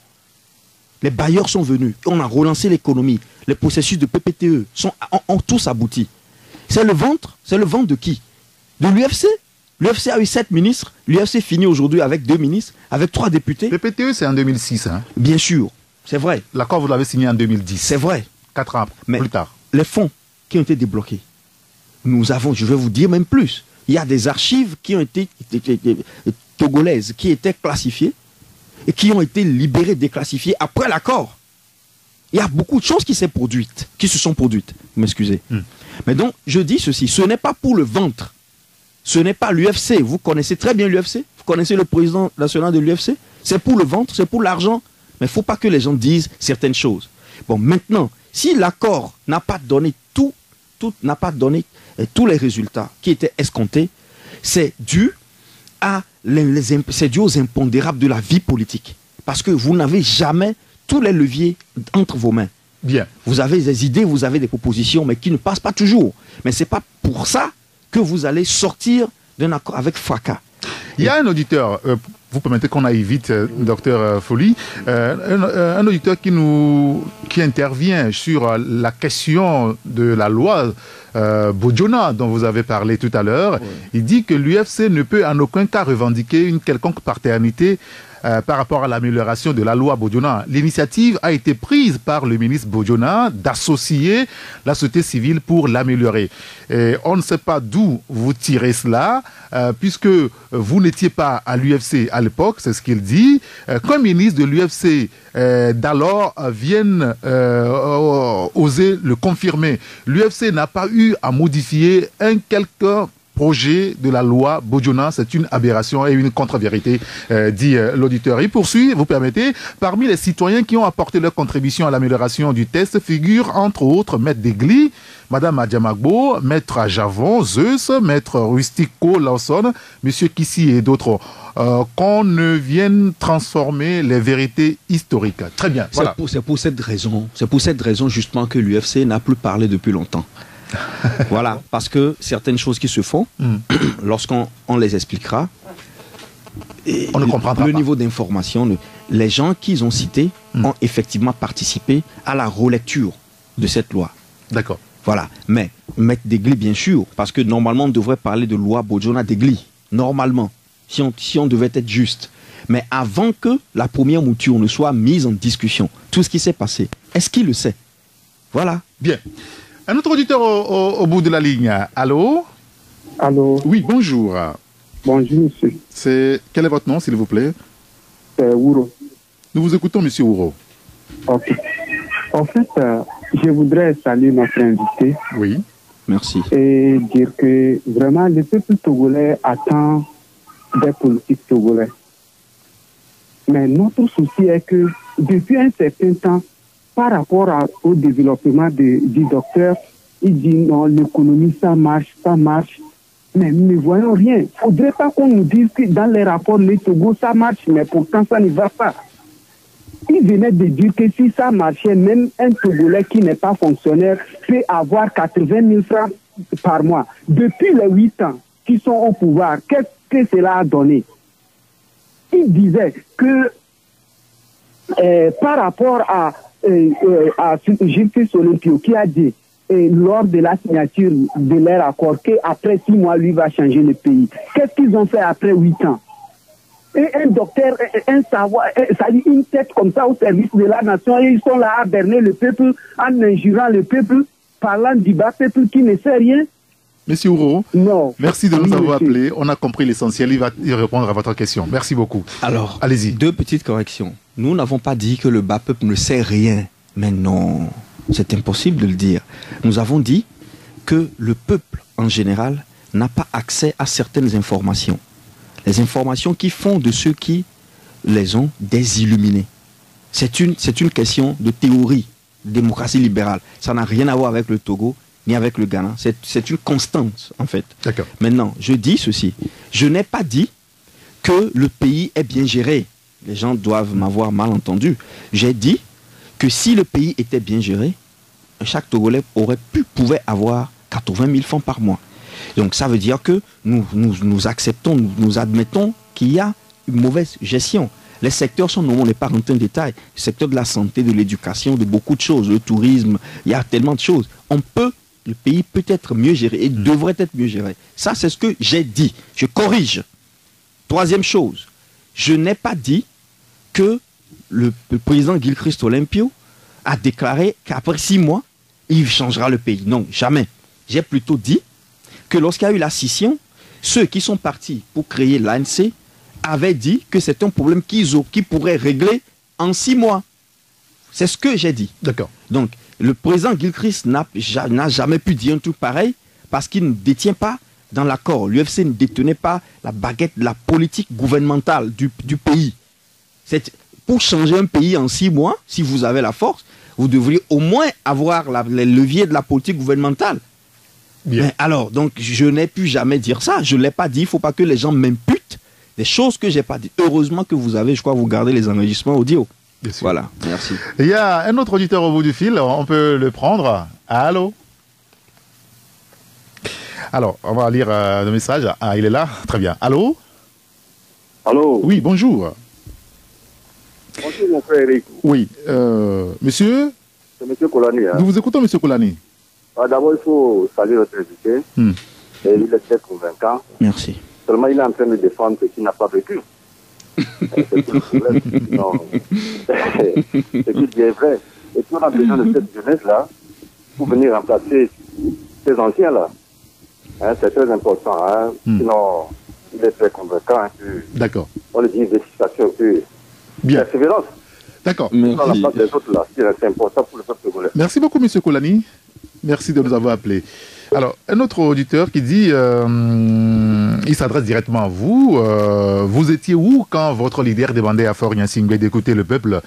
Les bailleurs sont venus. On a relancé l'économie. Les processus de PPTE ont tous abouti. C'est le ventre. C'est le ventre de qui? De l'UFC. L'UFC a eu 7 ministres. L'UFC finit aujourd'hui avec 2 ministres, avec 3 députés. PPTE, c'est en 2006. Hein? Bien sûr. C'est vrai. L'accord, vous l'avez signé en 2010. C'est vrai. 4 ans plus tard. Les fonds qui ont été débloqués, nous avons, je vais vous dire même plus, il y a des archives qui ont été togolaises, qui étaient classifiées et qui ont été libérées, déclassifiées après l'accord. Il y a beaucoup de choses qui se sont produites. Vous m'excusez. Mais donc, je dis ceci, ce n'est pas pour le ventre. Ce n'est pas l'UFC. Vous connaissez très bien l'UFC. Vous connaissez le président national de l'UFC. C'est pour le ventre, c'est pour l'argent. Mais il ne faut pas que les gens disent certaines choses. Bon, maintenant, si l'accord n'a pas donné n'a pas donné tous les résultats qui étaient escomptés, c'est dû aux impondérables de la vie politique. Parce que vous n'avez jamais tous les leviers entre vos mains. Bien. Vous avez des idées, vous avez des propositions, mais qui ne passent pas toujours. Mais ce n'est pas pour ça que vous allez sortir d'un accord avec fracas. Il y a un auditeur, vous permettez qu'on aille vite, docteur Folly, un auditeur qui intervient sur la question de la loi Bodiona dont vous avez parlé tout à l'heure. Oui. Il dit que l'UFC ne peut en aucun cas revendiquer une quelconque paternité par rapport à l'amélioration de la loi Bodiona. L'initiative a été prise par le ministre Bodiona d'associer la société civile pour l'améliorer. Et on ne sait pas d'où vous tirez cela, puisque vous n'étiez pas à l'UFC à l'époque, c'est ce qu'il dit. Qu'un ministre de l'UFC d'alors vienne oser le confirmer. L'UFC n'a pas eu à modifier un quelconque projet de la loi Bodiona, c'est une aberration et une contre-vérité, dit l'auditeur. Il poursuit, vous permettez, parmi les citoyens qui ont apporté leur contribution à l'amélioration du test figurent entre autres Maître Degli, Madame Adjamagbo, Maître Ajavon, Zeus, Maître Rustico Lawson, Monsieur Kissi et d'autres. Qu'on ne vienne transformer les vérités historiques. Très bien. Voilà. C'est pour cette raison justement que l'UFC n'a plus parlé depuis longtemps. Voilà, parce que certaines choses qui se font, lorsqu'on les expliquera, on ne comprendra le pas. niveau d'information, les gens qu'ils ont cités ont effectivement participé à la relecture de cette loi. D'accord. Voilà, mais Maître Degli, bien sûr, parce que normalement on devrait parler de loi Bojona Degli, normalement, si on devait être juste. Mais avant que la première mouture ne soit mise en discussion, tout ce qui s'est passé, est-ce qu'il le sait? Voilà. Bien. Un autre auditeur au bout de la ligne. Allô? Allô, Oui, bonjour. bonjour monsieur. Quel est votre nom, s'il vous plaît? C'est Ouro. Nous vous écoutons, monsieur Ouro. Ok. En fait, je voudrais saluer notre invité Oui. Merci. et dire que vraiment le peuple togolais attend des politiques togolais. Mais notre souci est que depuis un certain temps, par rapport au développement du docteur, il dit non, l'économie ça marche. Mais nous ne voyons rien. Il ne faudrait pas qu'on nous dise que dans les rapports, les Togo, ça marche, mais pourtant ça ne va pas. Il venait de dire que si ça marchait, même un Togolais qui n'est pas fonctionnaire peut avoir 80 000 francs par mois. Depuis les 8 ans qu'ils sont au pouvoir, qu'est-ce que cela a donné? Il disait que par rapport à Gilles Olympio qui a dit lors de la signature de leur accord qu'après 6 mois, lui va changer le pays. Qu'est-ce qu'ils ont fait après 8 ans? Et un docteur, un savoir, ça dit une tête comme ça au service de la nation, et ils sont là à berner le peuple, en injurant le peuple, parlant du bas peuple qui ne sait rien. Monsieur Ouro, Non. merci de Oui, nous avoir monsieur. appelés. On a compris l'essentiel. Il va y répondre à votre question. Merci beaucoup. Alors, allez-y. 2 petites corrections. Nous n'avons pas dit que le bas peuple ne sait rien. Mais non, c'est impossible de le dire. Nous avons dit que le peuple, en général, n'a pas accès à certaines informations. Les informations qui font de ceux qui les ont des illuminés. C'est une question de théorie, de démocratie libérale. Ça n'a rien à voir avec le Togo, ni avec le Ghana. C'est une constante, en fait. D'accord. Maintenant, je dis ceci. Je n'ai pas dit que le pays est bien géré. Les gens doivent m'avoir mal entendu. J'ai dit que si le pays était bien géré, chaque Togolais pouvait avoir 80 000 francs par mois. Donc ça veut dire que nous acceptons, nous admettons qu'il y a une mauvaise gestion. Les secteurs sont normaux, on n'est pas rentré en détail. Le secteur de la santé, de l'éducation, de beaucoup de choses, le tourisme, il y a tellement de choses. Le pays peut être mieux géré et devrait être mieux géré. Ça, c'est ce que j'ai dit. Je corrige. 3e chose, je n'ai pas dit que le président Gilchrist Olympio a déclaré qu'après 6 mois, il changera le pays. Non, jamais. J'ai plutôt dit que lorsqu'il y a eu la scission, ceux qui sont partis pour créer l'ANC avaient dit que c'est un problème qu'ils pourraient régler en 6 mois. C'est ce que j'ai dit. D'accord. Donc, le président Gilchrist n'a jamais pu dire un truc pareil parce qu'il ne détient pas dans l'accord. L'UFC ne détenait pas la baguette de la politique gouvernementale du pays. Pour changer un pays en 6 mois, si vous avez la force, vous devriez au moins avoir les leviers de la politique gouvernementale. Bien. Mais alors, donc, je n'ai pu jamais dire ça. Je ne l'ai pas dit. Il ne faut pas que les gens m'imputent des choses que je n'ai pas dit. Heureusement que vous avez, je crois, vous gardez les enregistrements audio. Bien sûr. Voilà, merci. Il y a un autre auditeur au bout du fil. On peut le prendre. Allô? Alors, on va lire le message. Ah, il est là. Très bien. Allô? Allô? Oui, bonjour. Bonjour mon frère Eric. Oui. Monsieur? C'est M. Kolani. Hein? Nous vous écoutons, monsieur Kolani. D'abord, il faut saluer notre invité. Et il est très convaincant. Merci. Seulement, il est en train de défendre ce qu'il n'a pas vécu. C'est tout le problème. Non. Ce qu'il dit est vrai. Et puis, on a besoin de cette jeunesse-là pour venir remplacer ces anciens-là. Hein, c'est très important. Hein. Sinon, il est très convaincant. Hein, D'accord. on le dit, investigation pure. Bien. Persévérance. D'accord. Dans la place des autres, là, c'est important pour le peuple congolais. Merci beaucoup, monsieur Kolani. Merci de nous avoir appelés. Alors, un autre auditeur qui dit, il s'adresse directement à vous. Vous étiez où quand votre leader demandait à Faure Gnassingbé d'écouter le peuple?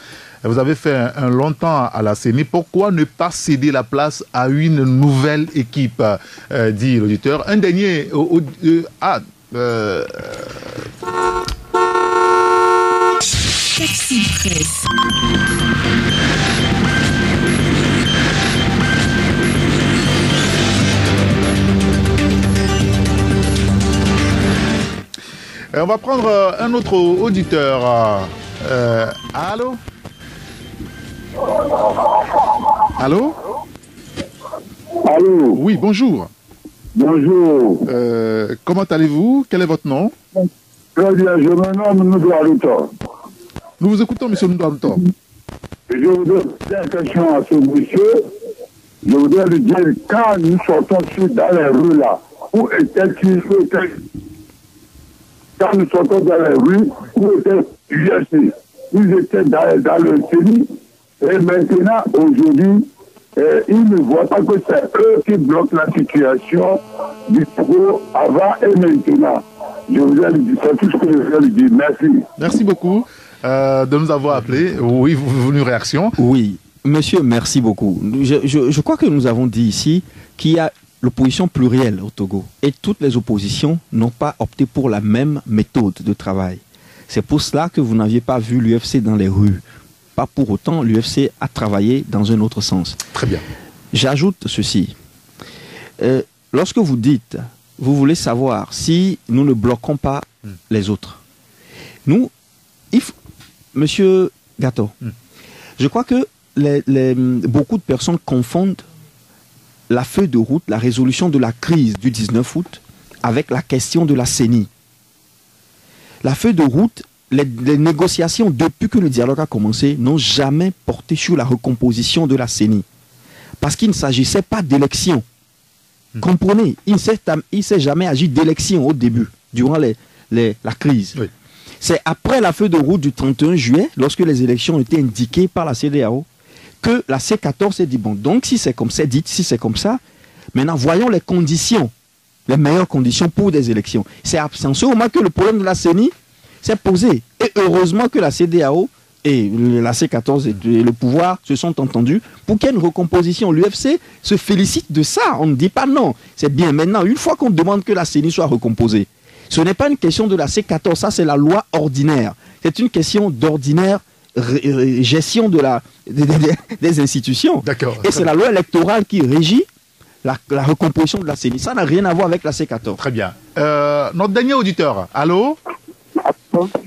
Vous avez fait un long temps à la CENI. Pourquoi ne pas céder la place à une nouvelle équipe, dit l'auditeur. Un dernier... Taxi Presse. Et on va prendre un autre auditeur. Allô? Allô? Allô? Oui, bonjour. Bonjour. Comment allez-vous? Quel est votre nom? Très bien, je me nomme Noudoualouta. Nous vous écoutons, monsieur Noudoualouta. Je voudrais poser une question à ce monsieur. Je voudrais lui dire, quand nous sortons dans les rues là, où était-il? Quand nous sortons dans les rues, où était l'UFC? Ils étaient dans le CENI. Et maintenant, aujourd'hui, ils ne voient pas que c'est eux qui bloquent la situation du Togo avant et maintenant. Je voudrais lui dire, c'est tout ce que je voudrais lui dire. Merci. Merci beaucoup de nous avoir appelés. Oui, vous une réaction? Oui, monsieur, merci beaucoup. Je crois que nous avons dit ici qu'il y a l'opposition plurielle au Togo. Et toutes les oppositions n'ont pas opté pour la même méthode de travail. C'est pour cela que vous n'aviez pas vu l'UFC dans les rues. Pas pour autant, l'UFC a travaillé dans un autre sens. Très bien. J'ajoute ceci. Lorsque vous dites, vous voulez savoir si nous ne bloquons pas les autres. Nous, monsieur Gato, je crois que beaucoup de personnes confondent la feuille de route, la résolution de la crise du 19 août avec la question de la CENI. La feuille de route, les négociations depuis que le dialogue a commencé n'ont jamais porté sur la recomposition de la CENI. Parce qu'il ne s'agissait pas d'élection. Comprenez, il ne s'est jamais agi d'élection au début, durant la crise. Oui. C'est après la feuille de route du 31 juillet, lorsque les élections ont été indiquées par la CEDEAO, que la C14 s'est dit, bon, donc si c'est comme ça, si c'est comme ça, maintenant voyons les conditions, les meilleures conditions pour des élections. C'est en ce moment que le problème de la CENI s'est posé. Et heureusement que la CEDEAO et la C14 et le pouvoir se sont entendus pour qu'il y ait une recomposition. L'UFC se félicite de ça. On ne dit pas non. C'est bien. Maintenant, une fois qu'on demande que la CENI soit recomposée, ce n'est pas une question de la C14. Ça, c'est la loi ordinaire. C'est une question d'ordinaire gestion des institutions. D'accord. Et c'est la loi électorale qui régit la recomposition de la CENI. Ça n'a rien à voir avec la C14. Très bien. Notre dernier auditeur. Allô?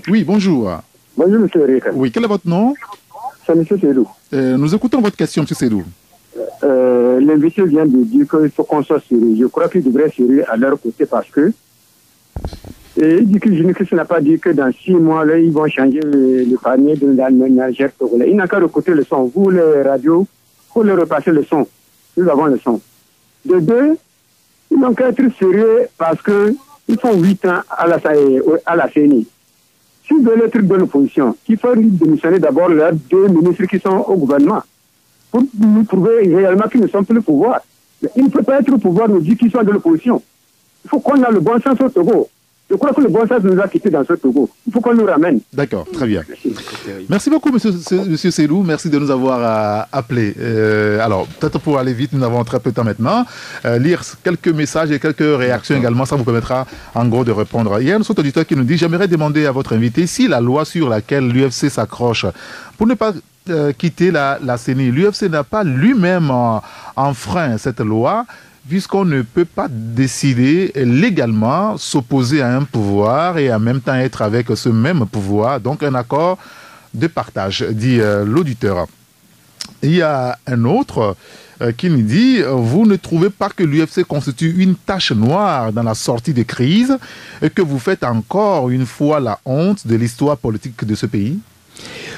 Oui, bonjour. Bonjour, monsieur Rika. Oui, quel est votre nom? C'est monsieur Cédou. Nous écoutons votre question, monsieur Cédou. L'invité vient de dire qu'il faut qu'on soit sérieux. Je crois qu'il devrait être sérieux à leur côté parce que il dit que Jésus-Christ n'a pas dit que dans 6 mois, là, ils vont changer le panier de la ménagère togolais. Il n'a qu'à écouter le son. Vous, les radios, il faut leur repasser le son. Nous avons le son. De deux, ils n'ont qu'à être sérieux parce qu'ils font 8 ans à la CENI. S'ils veulent être de l'opposition, il faut démissionner d'abord leurs 2 ministres qui sont au gouvernement pour nous prouver réellement qu'ils ne sont plus au pouvoir. Mais ils ne peuvent pas être au pouvoir nous dire qu'ils sont de l'opposition. Il faut qu'on ait le bon sens au Togo. Je crois que le bon sens nous a quittés dans ce Togo. Il faut qu'on nous ramène. D'accord, très bien. Merci beaucoup, monsieur Cédou. Merci de nous avoir appelés. Alors, peut-être pour aller vite, nous avons très peu de temps maintenant. Lire quelques messages et quelques réactions également, ça vous permettra en gros de répondre. Il y a un autre auditeur qui nous dit: j'aimerais demander à votre invité si la loi sur laquelle l'UFC s'accroche pour ne pas quitter la CENI, l'UFC n'a pas lui-même enfreint cette loi, puisqu'on ne peut pas décider légalement s'opposer à un pouvoir et en même temps être avec ce même pouvoir. Donc un accord de partage, dit l'auditeur. Il y a un autre qui nous dit: vous ne trouvez pas que l'UFC constitue une tache noire dans la sortie de crise et que vous faites encore une fois la honte de l'histoire politique de ce pays?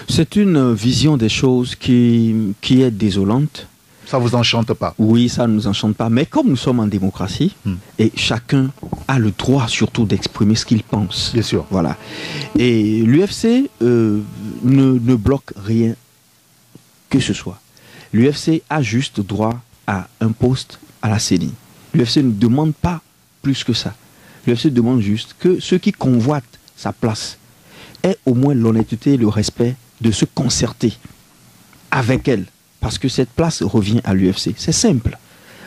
C'est une vision des choses qui est désolante. Ça ne vous enchante pas? Oui, ça ne nous enchante pas. Mais comme nous sommes en démocratie, et chacun a le droit surtout d'exprimer ce qu'il pense. Bien sûr. Voilà. Et l'UFC ne bloque rien que ce soit. L'UFC a juste droit à un poste à la CENI. L'UFC ne demande pas plus que ça. L'UFC demande juste que ceux qui convoitent sa place aient au moins l'honnêteté et le respect de se concerter avec elle. Parce que cette place revient à l'UFC. C'est simple.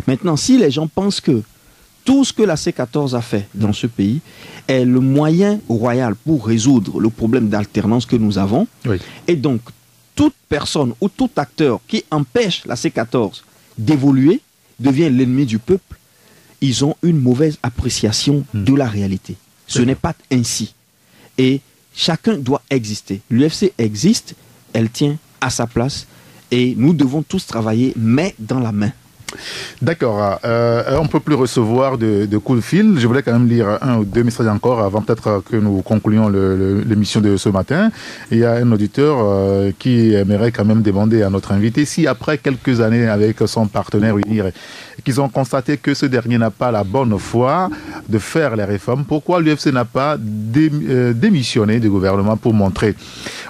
Maintenant, si les gens pensent que tout ce que la C14 a fait dans ce pays est le moyen royal pour résoudre le problème d'alternance que nous avons, oui. Et donc toute personne ou tout acteur qui empêche la C14 d'évoluer devient l'ennemi du peuple, ils ont une mauvaise appréciation de la réalité. Ce n'est pas ainsi. Et chacun doit exister. L'UFC existe, elle tient à sa place et nous devons tous travailler main dans la main. D'accord. On ne peut plus recevoir de coups de fil. Je voulais quand même lire un ou deux messages encore avant peut-être que nous concluions l'émission de ce matin. Il y a un auditeur qui aimerait quand même demander à notre invité si après quelques années avec son partenaire Unir, qu'ils ont constaté que ce dernier n'a pas la bonne foi de faire les réformes, pourquoi l'UFC n'a pas démissionné du gouvernement pour montrer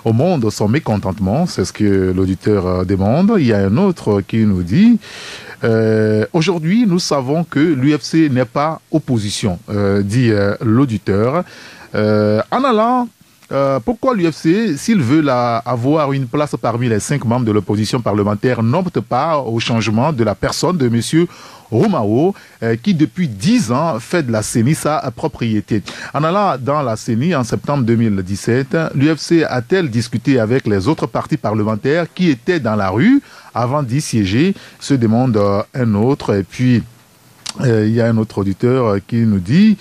au monde son mécontentement? C'est ce que l'auditeur demande. Il y a un autre qui nous dit... aujourd'hui, nous savons que l'UFC n'est pas opposition, dit l'auditeur. En allant, pourquoi l'UFC, s'il veut avoir une place parmi les 5 membres de l'opposition parlementaire, n'opte pas au changement de la personne de M. Romao, qui depuis 10 ans fait de la CENI sa propriété. En allant dans la CENI en septembre 2017, l'UFC a-t-elle discuté avec les autres partis parlementaires qui étaient dans la rue avant d'y siéger, se demande un autre. Et puis, il y a un autre auditeur qui nous dit...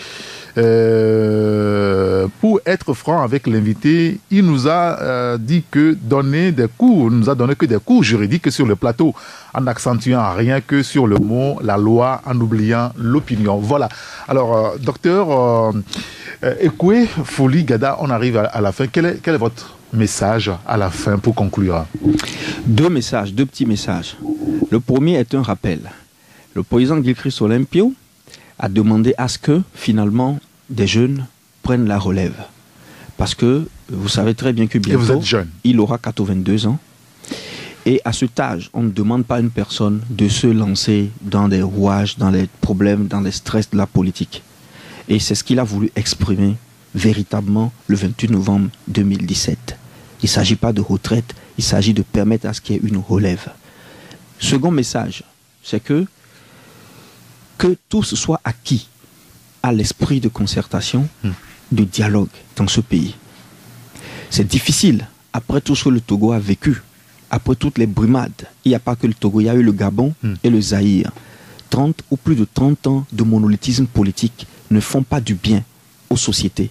pour être franc avec l'invité, il nous a dit que nous a donné que des cours juridiques sur le plateau, en accentuant rien que sur le mot, la loi, en oubliant l'opinion. Voilà. Alors, docteur Ekwe Foli Gada, on arrive à la fin. Quel est votre message à la fin pour conclure? Deux petits messages. Le premier est un rappel. Le président Gilchrist Olympio a demandé à ce que, finalement, des jeunes prennent la relève. Parce que, vous savez très bien que bientôt, il aura 82 ans. Et à cet âge, on ne demande pas à une personne de se lancer dans des rouages, dans les problèmes, dans les stress de la politique. Et c'est ce qu'il a voulu exprimer véritablement le 28 novembre 2017. Il ne s'agit pas de retraite, il s'agit de permettre à ce qu'il y ait une relève. Second message, c'est que tout soit acquis à l'esprit de concertation, de dialogue dans ce pays. C'est difficile, après tout ce que le Togo a vécu, après toutes les brimades. Il n'y a pas que le Togo, il y a eu le Gabon et le Zaïre. 30 ou plus de 30 ans de monolithisme politique ne font pas du bien aux sociétés.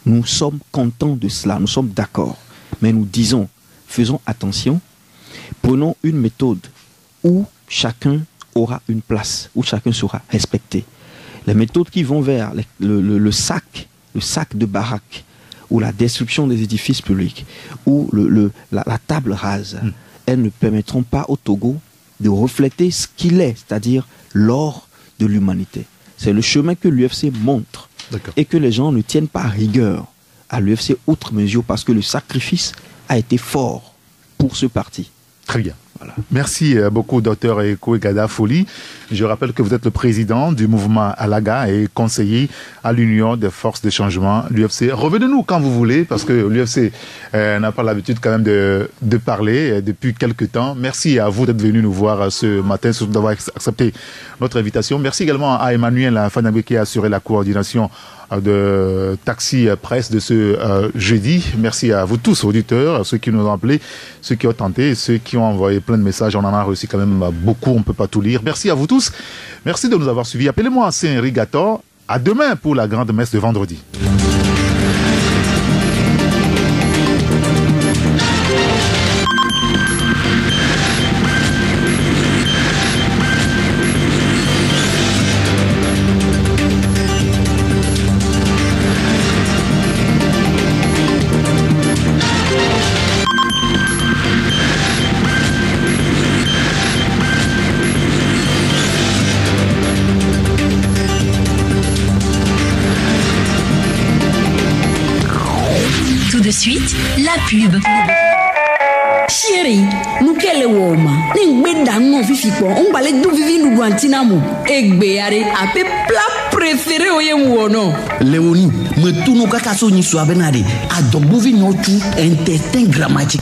Nous sommes contents de cela, nous sommes d'accord. Mais nous disons, faisons attention, prenons une méthode où chacun aura une place, où chacun sera respecté. Les méthodes qui vont vers le sac de baraques, ou la destruction des édifices publics, ou la table rase, elles ne permettront pas au Togo de refléter ce qu'il est, c'est-à-dire l'or de l'humanité. C'est le chemin que l'UFC montre, et que les gens ne tiennent pas à rigueur à l'UFC outre mesure, parce que le sacrifice a été fort pour ce parti. Très bien. Voilà. Merci beaucoup, Dr Ekwe Gada Foli. Je rappelle que vous êtes le président du mouvement Alaga et conseiller à l'Union des forces de changement, l'UFC. Revenez-nous quand vous voulez, parce que l'UFC n'a pas l'habitude quand même de parler depuis quelques temps. Merci à vous d'être venu nous voir ce matin, surtout d'avoir accepté notre invitation. Merci également à Emmanuel Fanabé qui a assuré la coordination de Taxi Presse de ce jeudi. Merci à vous tous, auditeurs, ceux qui nous ont appelés, ceux qui ont tenté, ceux qui ont envoyé plein de messages. On en a reçu quand même beaucoup, on ne peut pas tout lire. Merci à vous tous. Merci de nous avoir suivis. Appelez-moi Saint-Henri Gator. À demain pour la grande messe de vendredi. Suite, la pub. Chérie, nous quelle woman? N'ingbe danno fifi po. On balé du vivi nous guantina mu. Egbe yare ape plat préféré oye mu ono. Léonie, me tout nous kaka so ni so abenade. Adobuvi no tu intestin grammatical.